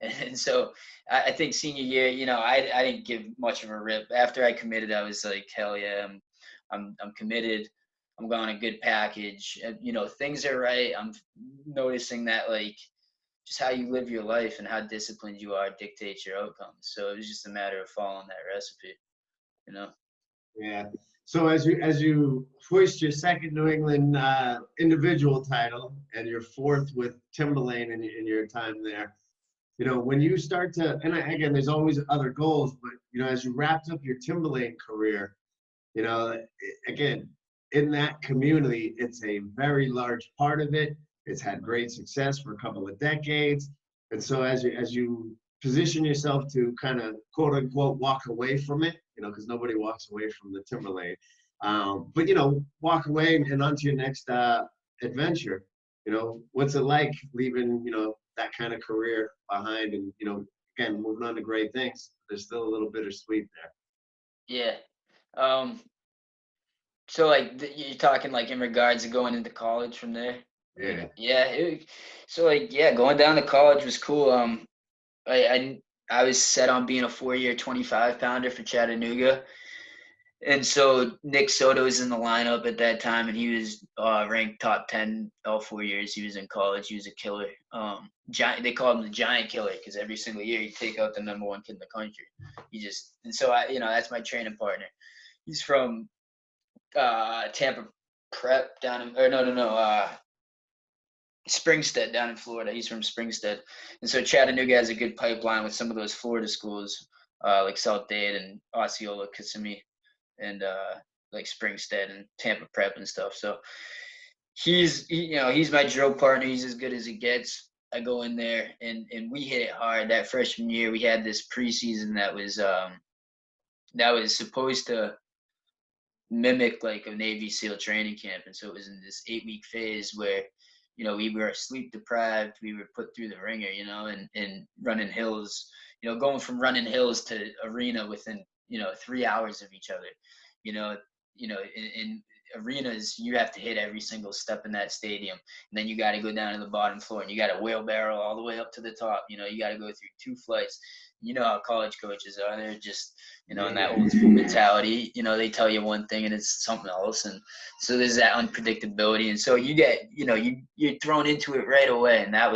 And so I think senior year, I didn't give much of a rip. After I committed, I was like, hell yeah, I'm committed. I'm going a good package. Things are right. I'm noticing that, like, just how you live your life and how disciplined you are dictates your outcomes. So it was just a matter of following that recipe, you know? yeah. So as you hoist your second New England individual title and your fourth with Timberlane in your time there, when you start to, and again, there's always other goals, but as you wrapped up your Timberlane career, you know, again, in that community, it's a very large part of it. It's had great success for a couple of decades. And so as you position yourself to kind of quote unquote walk away from it, because nobody walks away from the Timberlane. But walk away and onto your next adventure. What's it like leaving, that kind of career behind and, again, moving on to great things. There's still a little bittersweet there. Yeah. Um, so like you're talking like in regards to going into college from there? Like, Yeah. yeah. So like, yeah, going down to college was cool. I was set on being a 4-year 25 pounder for Chattanooga. And so Nick Soto was in the lineup at that time, and he was ranked top 10 all 4 years he was in college. He was a killer. Giant, they called him the giant killer because every single year he'd take out the number one kid in the country. And so that's my training partner. He's from Tampa Prep down in, or no, Springstead down in Florida. He's from Springstead. And so Chattanooga has a good pipeline with some of those Florida schools, like South Dade and Osceola, Kissimmee, and like Springstead and Tampa Prep and stuff. So he's my drill partner. He's as good as it gets. I go in there and we hit it hard. That freshman year, we had this preseason that was supposed to mimic like a Navy SEAL training camp. And so it was in this 8-week phase where, we were sleep deprived, we were put through the ringer, and running hills, going from running hills to arena within, 3 hours of each other, in arenas, you have to hit every single step in that stadium. And then you got to go down to the bottom floor and you got to wheelbarrow all the way up to the top. You got to go through 2 flights. You know how college coaches are. They're just, in that old school mentality, they tell you one thing and it's something else. And so there's that unpredictability. And so you get, you're thrown into it right away. And I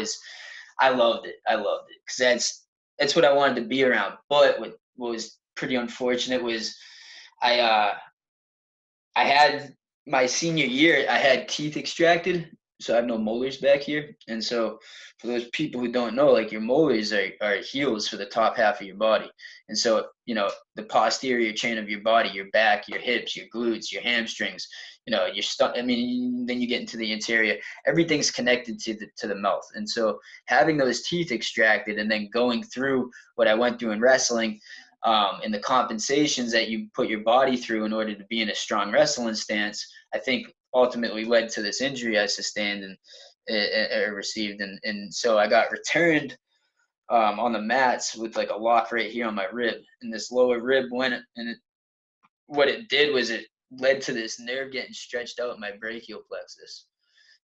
loved it. Because that's what I wanted to be around. But what was pretty unfortunate was I had my senior year, I had teeth extracted. So I have no molars back here. And so for those people who don't know, like your molars are heels for the top half of your body. And so, the posterior chain of your body, your back, your hips, your glutes, your hamstrings, your stomach. I mean, then you get into the interior. Everything's connected to the mouth. And so having those teeth extracted and then going through what I went through in wrestling, and the compensations that you put your body through in order to be in a strong wrestling stance, I think ultimately led to this injury I sustained and received. And so I got returned on the mats with like a lock right here on my rib, and this lower rib went, and what it did was it led to this nerve getting stretched out in my brachial plexus.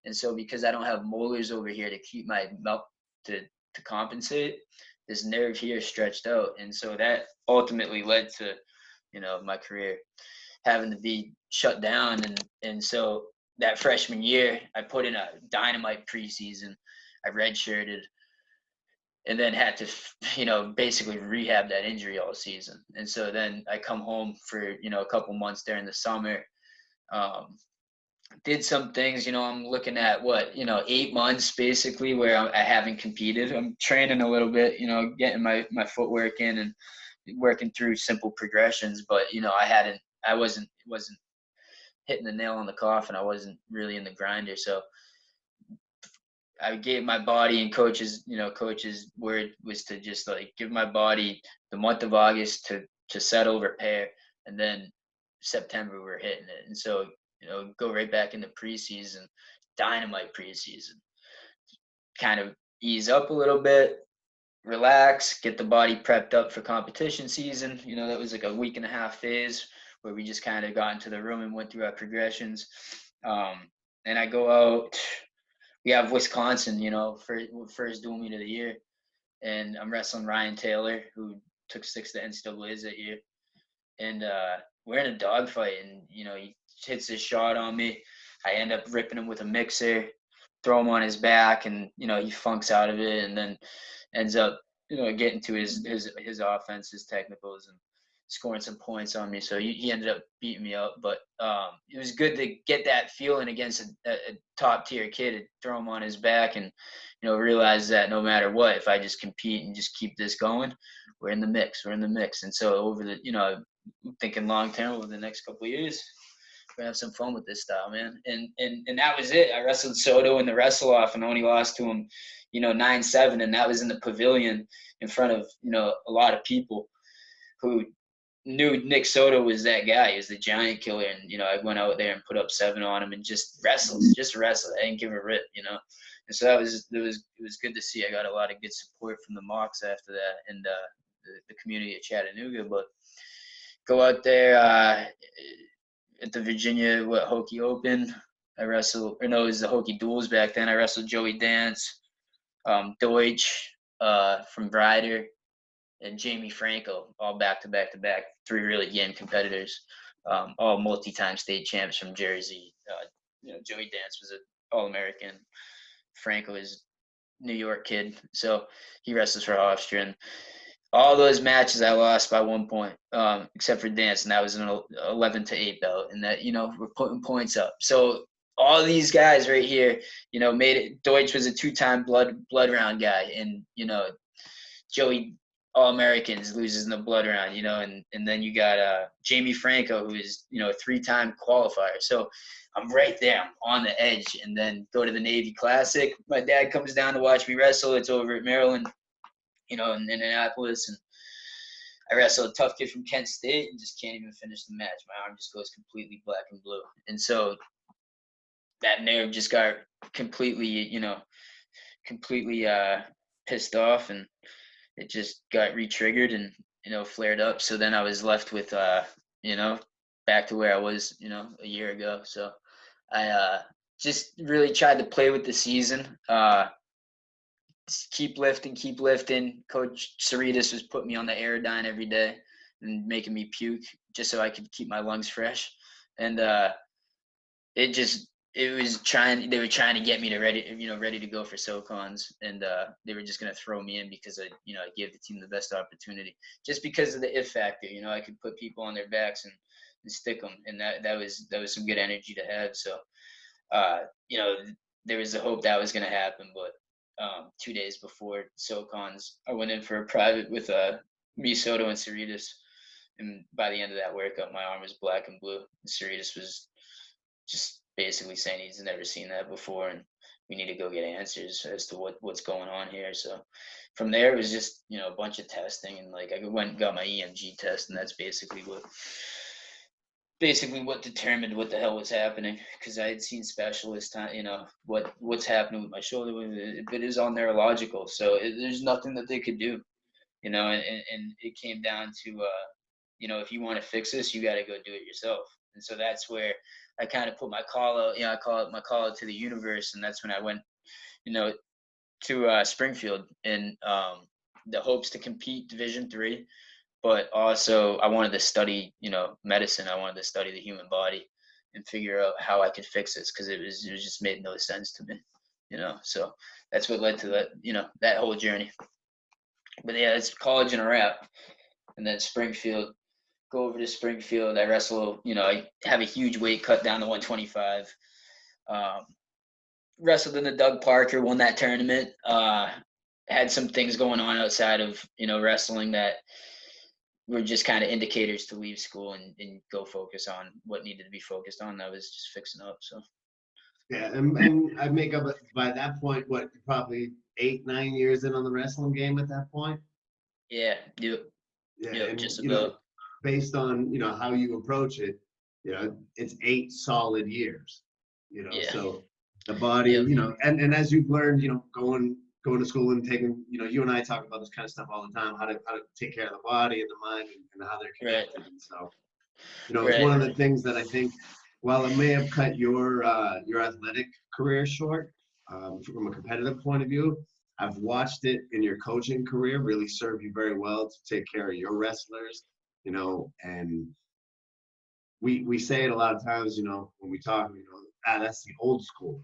And so because I don't have molars over here to keep my mouth to compensate, this nerve here stretched out. And so that ultimately led to, my career having to be shut down. And so that freshman year, I put in a dynamite preseason. I redshirted and then had to, basically rehab that injury all season. And so then I come home for, a couple months during the summer. Did some things, I'm looking at 8 months basically where I haven't competed. I'm training a little bit, getting my footwork in and working through simple progressions, but I wasn't hitting the nail on the coffin. I wasn't really in the grinder. So I gave my body and coaches word was to just like give my body the month of August to settle, repair, and then September we're hitting it. And so, go right back into preseason, dynamite preseason, kind of ease up a little bit, relax, get the body prepped up for competition season. That was like a 1.5-week phase where we just kind of got into the room and went through our progressions. And I go out, we have Wisconsin, first dual meet of the year. And I'm wrestling Ryan Taylor, who took 6 to NCAAs that year. And we're in a dogfight, and, he hits his shot on me. I end up ripping him with a mixer, throw him on his back, and, he funks out of it and then ends up, getting to his offense, his technicals, and scoring some points on me. So he ended up beating me up. But it was good to get that feeling against a top-tier kid and throw him on his back and, realize that no matter what, if I just compete and just keep this going, we're in the mix. And so over the, thinking long-term over the next couple of years, we're gonna have some fun with this style, man. And that was it. I wrestled Soto in the wrestle off and only lost to him, 9-7. And that was in the pavilion in front of, a lot of people who knew Nick Soto was that guy. He was the giant killer. And, I went out there and put up 7 on him and just wrestled. I didn't give a rip, And so it was good to see. I got a lot of good support from the mocks after that and the community of Chattanooga. But go out there at the Virginia Hokie Open. I wrestled, or no, it was the Hokie Duels back then. I wrestled Joey Dance, Deutsch from Ryder, and Jamie Franco, all back to back to back, 3 really game competitors. all multi-time state champs from Jersey. Joey Dance was an All-American. Franco is New York kid, so he wrestles for Austria. And all those matches I lost by 1 point, except for Dance, and that was an 11-8 belt. And that we're putting points up. So all these guys right here, made it. Deutsch was a 2-time blood round guy, and Joey All Americans loses in the blood round, and then you got Jamie Franco, who is a 3-time qualifier. So I'm right there, I'm on the edge, and then go to the Navy Classic. My dad comes down to watch me wrestle. It's over at Maryland, in Indianapolis, and I wrestle a tough kid from Kent State and just can't even finish the match. My arm just goes completely black and blue, and so that nerve just got completely, pissed off, and it just got re-triggered and flared up. So then I was left with back to where I was a year ago. So I just really tried to play with the season, keep lifting. Coach Cerritos was putting me on the Aerodyne every day and making me puke just so I could keep my lungs fresh. And they were trying to get me ready to go for SoCons, and they were just going to throw me in because I gave the team the best opportunity, just because of the if factor. I could put people on their backs and stick them, and that was some good energy to have. So there was a hope that was going to happen, but 2 days before SoCons, I went in for a private with me, Soto, and Cerritos, and by the end of that workout, my arm was black and blue. Cerritos was just basically saying he's never seen that before, and we need to go get answers as to what's going on here. So from there, it was just a bunch of testing, and like I went and got my EMG test, and that's basically what determined what the hell was happening, because I had seen specialists, what's happening with my shoulder, but it was all neurological, so there's nothing that they could do, and it came down to if you want to fix this, you got to go do it yourself. And so that's where I kind of put my call out, I call it my call out to the universe. And that's when I went, to Springfield, in the hopes to compete Division III, but also I wanted to study, medicine. I wanted to study the human body and figure out how I could fix this, because it just made no sense to me, so that's what led to that, that whole journey. But yeah, it's college and a wrap. And then Springfield, go over to Springfield. I wrestle, I have a huge weight cut down to 125. Wrestled in the Doug Parker, won that tournament. Had some things going on outside of, wrestling that were just kind of indicators to leave school and go focus on what needed to be focused on. That was just fixing up. So. Yeah, and I make up by that point, what, probably 8-9 years in on the wrestling game at that point? Yeah, Yeah, and just about. Based on how you approach it, it's 8 solid years. Yeah. So the body, and as you've learned, going to school and taking, you and I talk about this kind of stuff all the time, how to take care of the body and the mind and how they're connected. Right. And so, it's one of the things that I think, while it may have cut your athletic career short, from a competitive point of view, I've watched it in your coaching career really serve you very well to take care of your wrestlers, and we say it a lot of times, when we talk, that's the old school.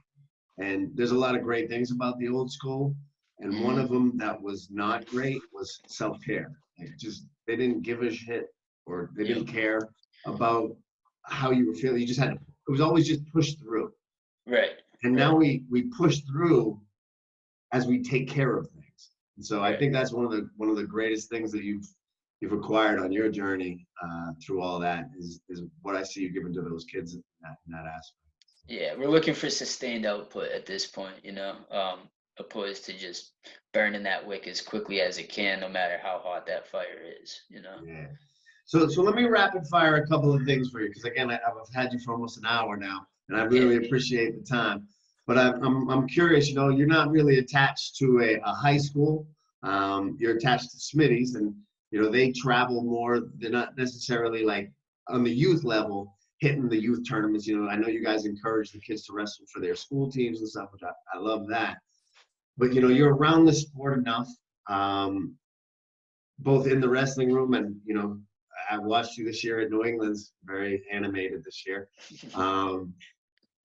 And there's a lot of great things about the old school. And one of them that was not great was self-care. They didn't give a shit, or they didn't care about how you were feeling. You just it was always just push through. Right. And now we push through as we take care of things. And so I think that's one of the greatest things that you've acquired on your journey through all that is what I see you giving to those kids in that aspect. Yeah, we're looking for sustained output at this point, opposed to just burning that wick as quickly as it can, no matter how hot that fire is, Yeah. So let me rapid fire a couple of things for you, because again, I've had you for almost an hour now, and I really appreciate the time. But I'm curious, you're not really attached to a high school. You're attached to Smitty's, and they travel more. They're not necessarily like on the youth level hitting the youth tournaments. I know you guys encourage the kids to wrestle for their school teams and stuff, which I love that. But you're around the sport enough, both in the wrestling room and I watched you this year at New England's very animated this year.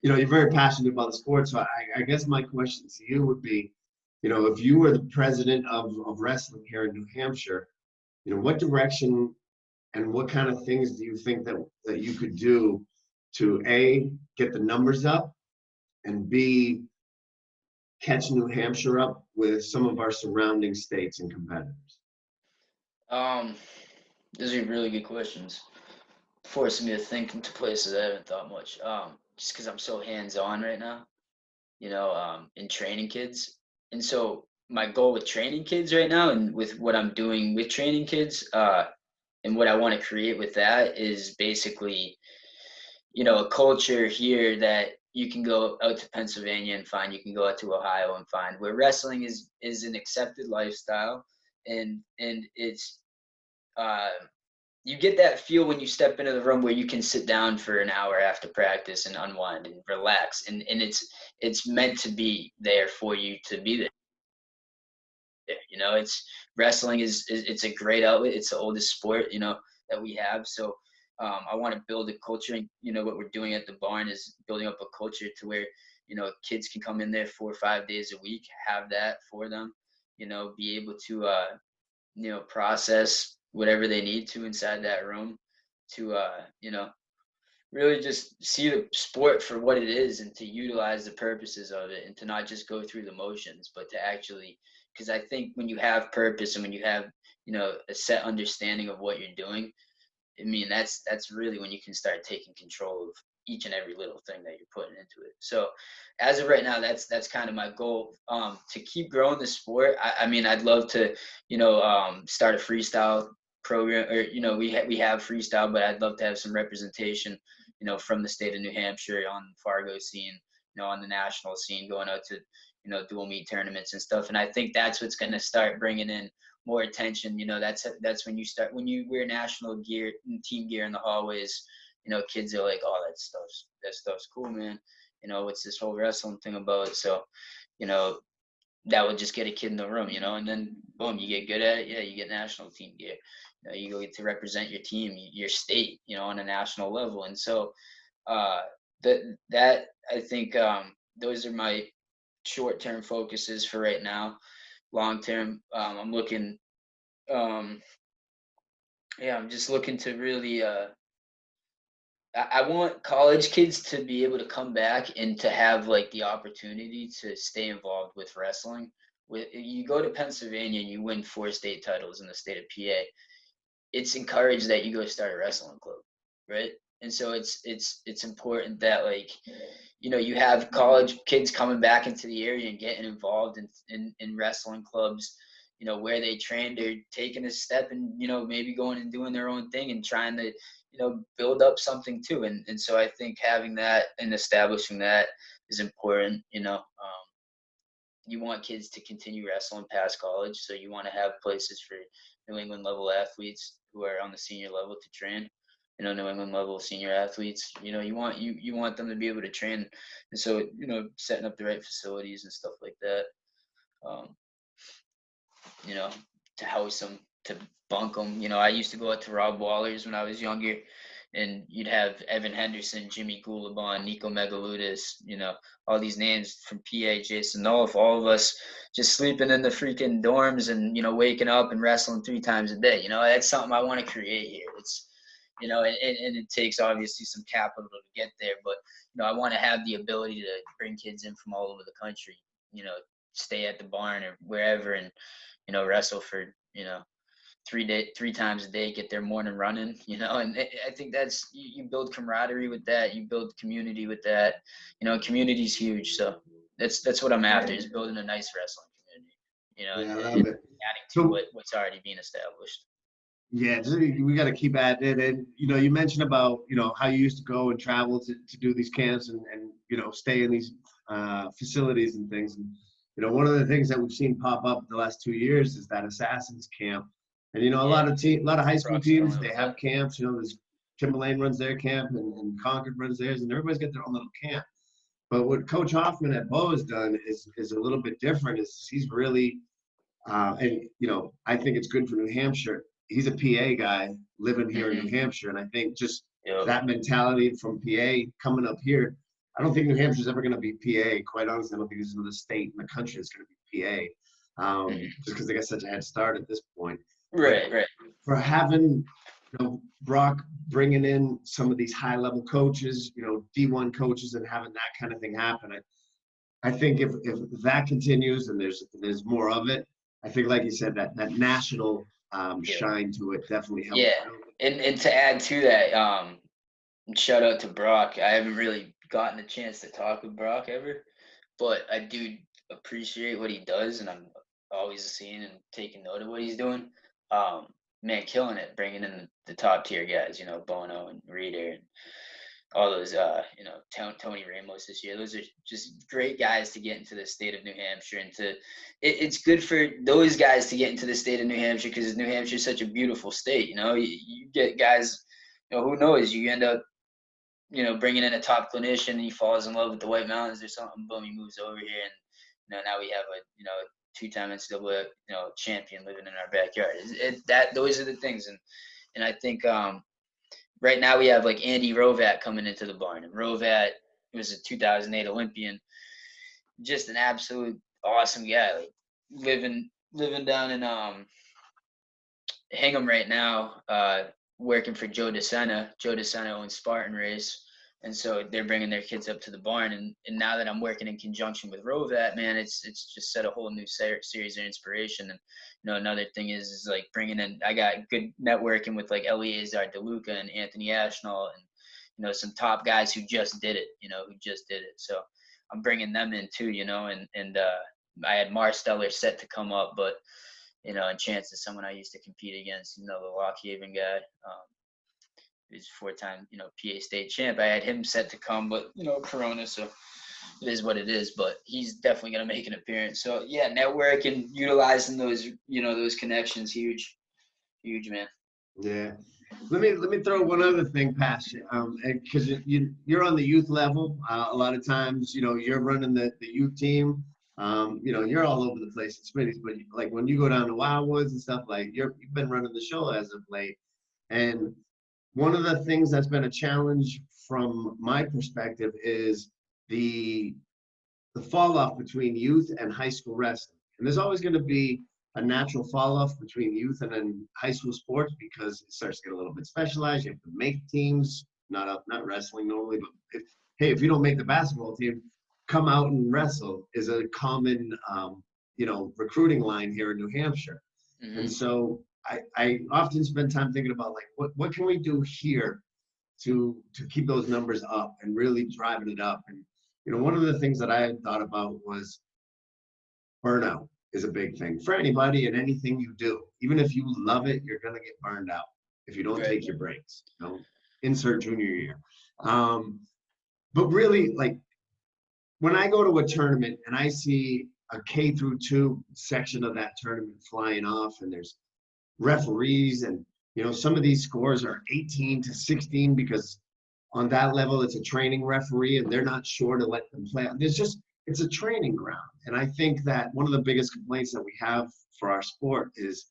You know, you're very passionate about the sport. So I guess my question to you would be, you know, if you were the president of wrestling here in New Hampshire, you know, what direction and what kind of things do you think that you could do to A, get the numbers up, and B, catch New Hampshire up with some of our surrounding states and competitors? Um, those are really good questions. Forcing me to think into places I haven't thought much. Just because I'm so hands-on right now, in training kids. And so my goal with training kids right now and with what I'm doing with training kids, and what I want to create with that is basically, a culture here that you can go out to Pennsylvania and find, you can go out to Ohio and find, where wrestling is an accepted lifestyle, and it's uh you get that feel when you step into the room where you can sit down for an hour after practice and unwind and relax, and it's meant to be there for you to be there. It's wrestling is it's a great outlet. It's the oldest sport, that we have. So I want to build a culture, and what we're doing at the barn is building up a culture to where kids can come in there 4 or 5 days a week, have that for them, be able to process whatever they need to inside that room to really just see the sport for what it is and to utilize the purposes of it and to not just go through the motions, but to actually, because I think when you have purpose and when you have a set understanding of what you're doing, I mean, that's really when you can start taking control of each and every little thing that you're putting into it. So as of right now, that's kind of my goal, to keep growing the sport. I mean, I'd love to, start a freestyle program, or, we have freestyle, but I'd love to have some representation, from the state of New Hampshire on the Fargo scene, on the national scene, going out to, dual meet tournaments and stuff. And I think that's what's going to start bringing in more attention. That's when you wear national gear and team gear in the hallways, kids are like, oh, that stuff's cool, man. What's this whole wrestling thing about? So, that would just get a kid in the room, and then boom, you get good at it. Yeah, you get national team gear. You go get to represent your team, your state, on a national level. And so that I think, those are my short-term focuses for right now. Long term, I'm looking, um, yeah, I'm just looking to really, I want college kids to be able to come back and to have like the opportunity to stay involved with wrestling. You go to Pennsylvania and you win 4 state titles in the state of PA, it's encouraged that you go start a wrestling club, right? And so it's important that, like, you have college kids coming back into the area and getting involved in wrestling clubs, where they train, they're taking a step and, maybe going and doing their own thing and trying to, build up something too. And so I think having that and establishing that is important. You want kids to continue wrestling past college, so you want to have places for New England level athletes who are on the senior level to train. New England level senior athletes. You want them to be able to train, and so setting up the right facilities and stuff like that. Um, you know, to house them, to bunk them. I used to go out to Rob Waller's when I was younger, and you'd have Evan Henderson, Jimmy Gulabon, Nico Megaludis, all these names from PA, Jason Nolf, all of us just sleeping in the freaking dorms and, waking up and wrestling 3 times a day. That's something I want to create here. It's, and it takes obviously some capital to get there, but, I want to have the ability to bring kids in from all over the country, stay at the barn or wherever and, wrestle for, 3 times a day, get their morning running, and I think that's, you build camaraderie with that, you build community with that, community's huge. So that's what I'm after, is building a nice wrestling community, Yeah, I and love it. adding to So what's already being established. yeah, we got to keep at it. And you mentioned about how you used to go and travel to do these camps and stay in these facilities and things. And one of the things that we've seen pop up the last 2 years is that Assassins camp. And a Yeah, a lot of high school Brock's teams, going they with have that. camps. There's Timberlane runs their camp and Concord runs theirs, and everybody's got their own little camp. But what Coach Hoffman at Bo has done is a little bit different. Is he's really and I think it's good for New Hampshire. he's a PA guy living here in New Mm-hmm. Hampshire, and I think just Yep. that mentality from PA coming up here. I don't think New Hampshire's ever going to be PA. Quite honestly, I don't think there's another state in the country that's going to be PA, Mm-hmm. just because they got such a head start at this point. But Right. Right. for having, Brock bringing in some of these high level coaches, D1 coaches, and having that kind of thing happen, I think if that continues and there's more of it, I think, like you said, that national Yeah. shine to it definitely helps. Yeah. And to add to that, shout out to Brock. I haven't really gotten a chance to talk with Brock ever, but I do appreciate what he does, and I'm always seeing and taking note of what he's doing. Um, Man, killing it, bringing in the top tier guys, Bono and Reader and all those, Tony Ramos this year. Those are just great guys to get into the state of New Hampshire, and it's good for those guys to get into the state of New Hampshire because New Hampshire is such a beautiful state. You get guys, who knows, you end up, bringing in a top clinician and he falls in love with the White Mountains or something. Boom, he moves over here, and now we have a two-time NCAA champion living in our backyard. Those are the things, and I think right now we have like Andy Rovat coming into the barn, and Rovat was a 2008 Olympian, just an absolute awesome guy, like living down in Hingham right now, working for Joe DeSena. Joe DeSena owns Spartan Race, and so they're bringing their kids up to the barn. And now that I'm working in conjunction with Rovat, man, it's just set a whole new series of inspiration. And another thing is like bringing in. I got good networking with like Eleazar DeLuca and Anthony Ashnall, and some top guys who just did it. So I'm bringing them in too. And I had Marsteller set to come up, but and Chance is someone I used to compete against, the Lock Haven guy. He's 4-time, PA state champ. I had him set to come, but, Corona, so it is what it is. But he's definitely going to make an appearance. So, yeah, network and utilizing those, those connections, huge, man. Yeah. Let me throw one other thing past you, because you're on the youth level. A lot of times, you're running the youth team. You're all over the place at Smitty's, but like when you go down to Wildwoods and stuff, like you've been running the show as of late. And one of the things that's been a challenge from my perspective is the fall off between youth and high school wrestling. And there's always going to be a natural fall off between youth and then high school sports because it starts to get a little bit specialized. You have to make teams, not wrestling normally, but if you don't make the basketball team, come out and wrestle is a common, recruiting line here in New Hampshire. Mm-hmm. And so I often spend time thinking about like, what can we do here to keep those numbers up and really driving it up? And, one of the things that I had thought about was burnout is a big thing for anybody and anything you do. Even if you love it, you're going to get burned out if you don't take your breaks, insert junior year. But really, like, when I go to a tournament and I see a K through 2 section of that tournament flying off and there's referees and, some of these scores are 18-16 because on that level, it's a training referee and they're not sure to let them play. It's a training ground. And I think that one of the biggest complaints that we have for our sport is,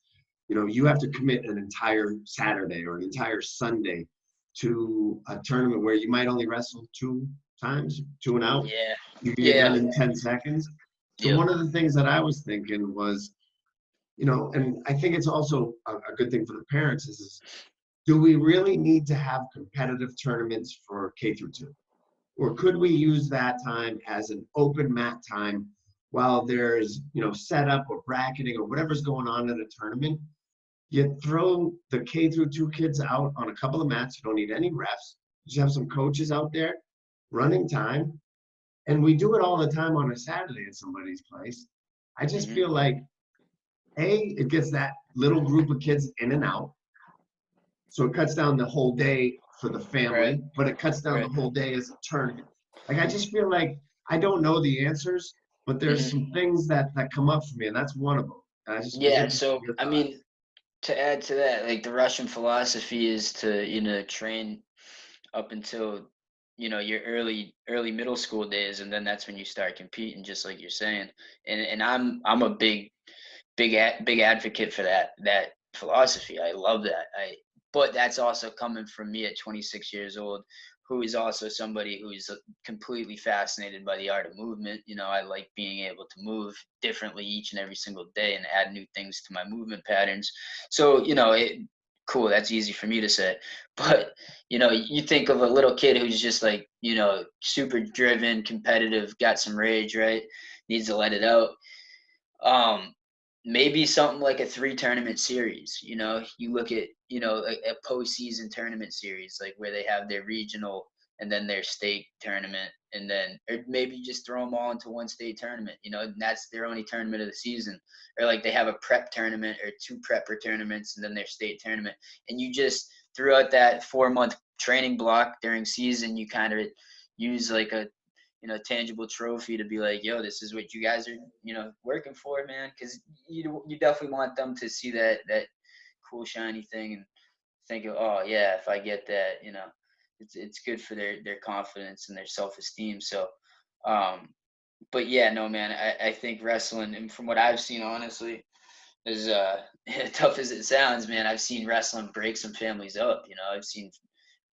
you have to commit an entire Saturday or an entire Sunday to a tournament where you might only wrestle 2 times, 2 and out. Yeah. You can get done in 10 seconds. So one of the things that I was thinking was, and I think it's also a good thing for the parents is do we really need to have competitive tournaments for K through 2? Or could we use that time as an open mat time while there's, setup or bracketing or whatever's going on at a tournament? You throw the K through 2 kids out on a couple of mats. You don't need any refs. Just have some coaches out there running time. And we do it all the time on a Saturday at somebody's place. I just feel like, it gets that little group of kids in and out. So it cuts down the whole day for the family, but it cuts down the whole day as a tournament. Like, I just feel like I don't know the answers, but there's some things that come up for me, and that's one of them. So, I mean, to add to that, like the Russian philosophy is to, train up until, your early middle school days, and then that's when you start competing, just like you're saying. And I'm a big advocate for that philosophy. I love that. But that's also coming from me at 26 years old, who is also somebody who is completely fascinated by the art of movement. You know, I like being able to move differently each and every single day and add new things to my movement patterns. So, you know, cool, that's easy for me to say. But, you know, you think of a little kid who's just like, you know, super driven, competitive, got some rage, right? Needs to let it out. um Maybe something like a 3 tournament series. You know, you look at, you know, a postseason tournament series, like where they have their regional and then their state tournament, and then, or maybe just throw them all into one state tournament, you know, and that's their only tournament of the season. Or like they have a prep tournament or 2 prepper tournaments and then their state tournament, and you just, throughout that 4-month training block during season, you kind of use like a, you know, tangible trophy to be like, yo, this is what you guys are, you know, working for, man. Because you definitely want them to see that cool shiny thing and think of, oh yeah, if I get that, you know, it's good for their confidence and their self-esteem. So, um, but yeah, no, man, I think wrestling, and from what I've seen, honestly, is tough as it sounds, man. I've seen wrestling break some families up. You know, I've seen,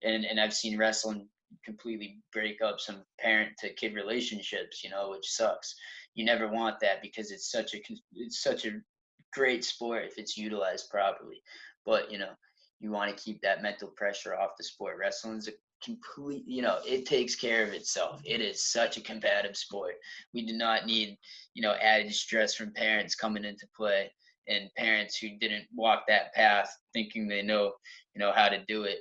and I've seen wrestling completely break up some parent to kid relationships, you know, which sucks. You never want that because it's such a great sport if it's utilized properly. But, you know, you want to keep that mental pressure off the sport. Wrestling's a complete, you know, it takes care of itself. It is such a combative sport. We do not need, you know, added stress from parents coming into play, and parents who didn't walk that path thinking they know, you know, how to do it,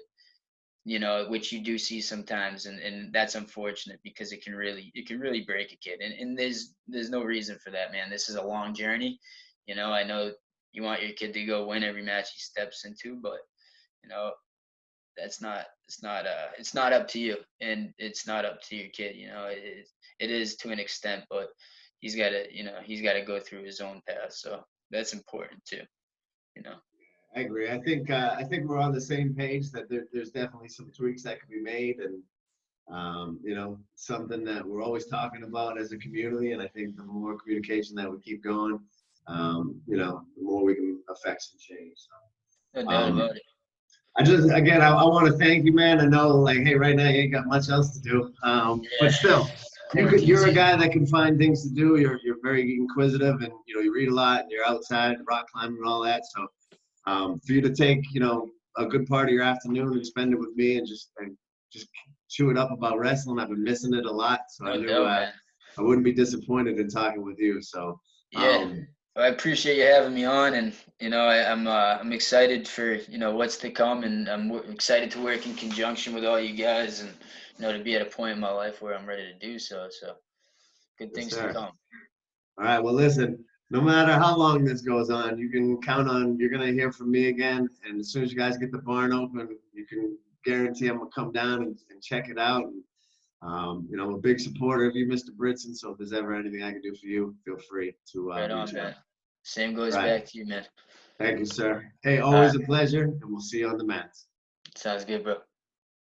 you know, which you do see sometimes. And that's unfortunate because it can really break a kid. And there's no reason for that, man. This is a long journey. You know, I know you want your kid to go win every match he steps into, but, you know, it's not up to you, and it's not up to your kid. You know, it is to an extent, but he's got to go through his own path. So that's important too, you know. I agree. I think we're on the same page that there's definitely some tweaks that can be made, and you know, something that we're always talking about as a community. And I think the more communication that we keep going, you know, the more we can affect some change. No So, doubt about it. I just, again, I want to thank you, man. I know, like, hey, right now you ain't got much else to do, but Yeah, still, quarantine you're a season. guy that can find things to do. You're very inquisitive, and you know, you read a lot, and you're outside rock climbing and all that. So, for you to take, you know, a good part of your afternoon and spend it with me and just chew it up about wrestling. I've been missing it a lot, so I No knew doubt, man. I wouldn't be disappointed in talking with you. So, Yeah, um, I appreciate you having me on, and, you know, I'm excited for, you know, what's to come, and I'm excited to work in conjunction with all you guys, and, you know, to be at a point in my life where I'm ready to do so. So good yes, things to sir. come. All right. Well, listen, no matter how long this goes on, you can count on you're going to hear from me again. And as soon as you guys get the barn open, you can guarantee I'm going to come down and check it out. And, you know, I'm a big supporter of you, Mr. Bridson. So if there's ever anything I can do for you, feel free to Right on, reach out. man. Same goes All right. back to you, man. Thank you, sir. Hey, All right, always a pleasure. And we'll see you on the mats. sounds good, bro.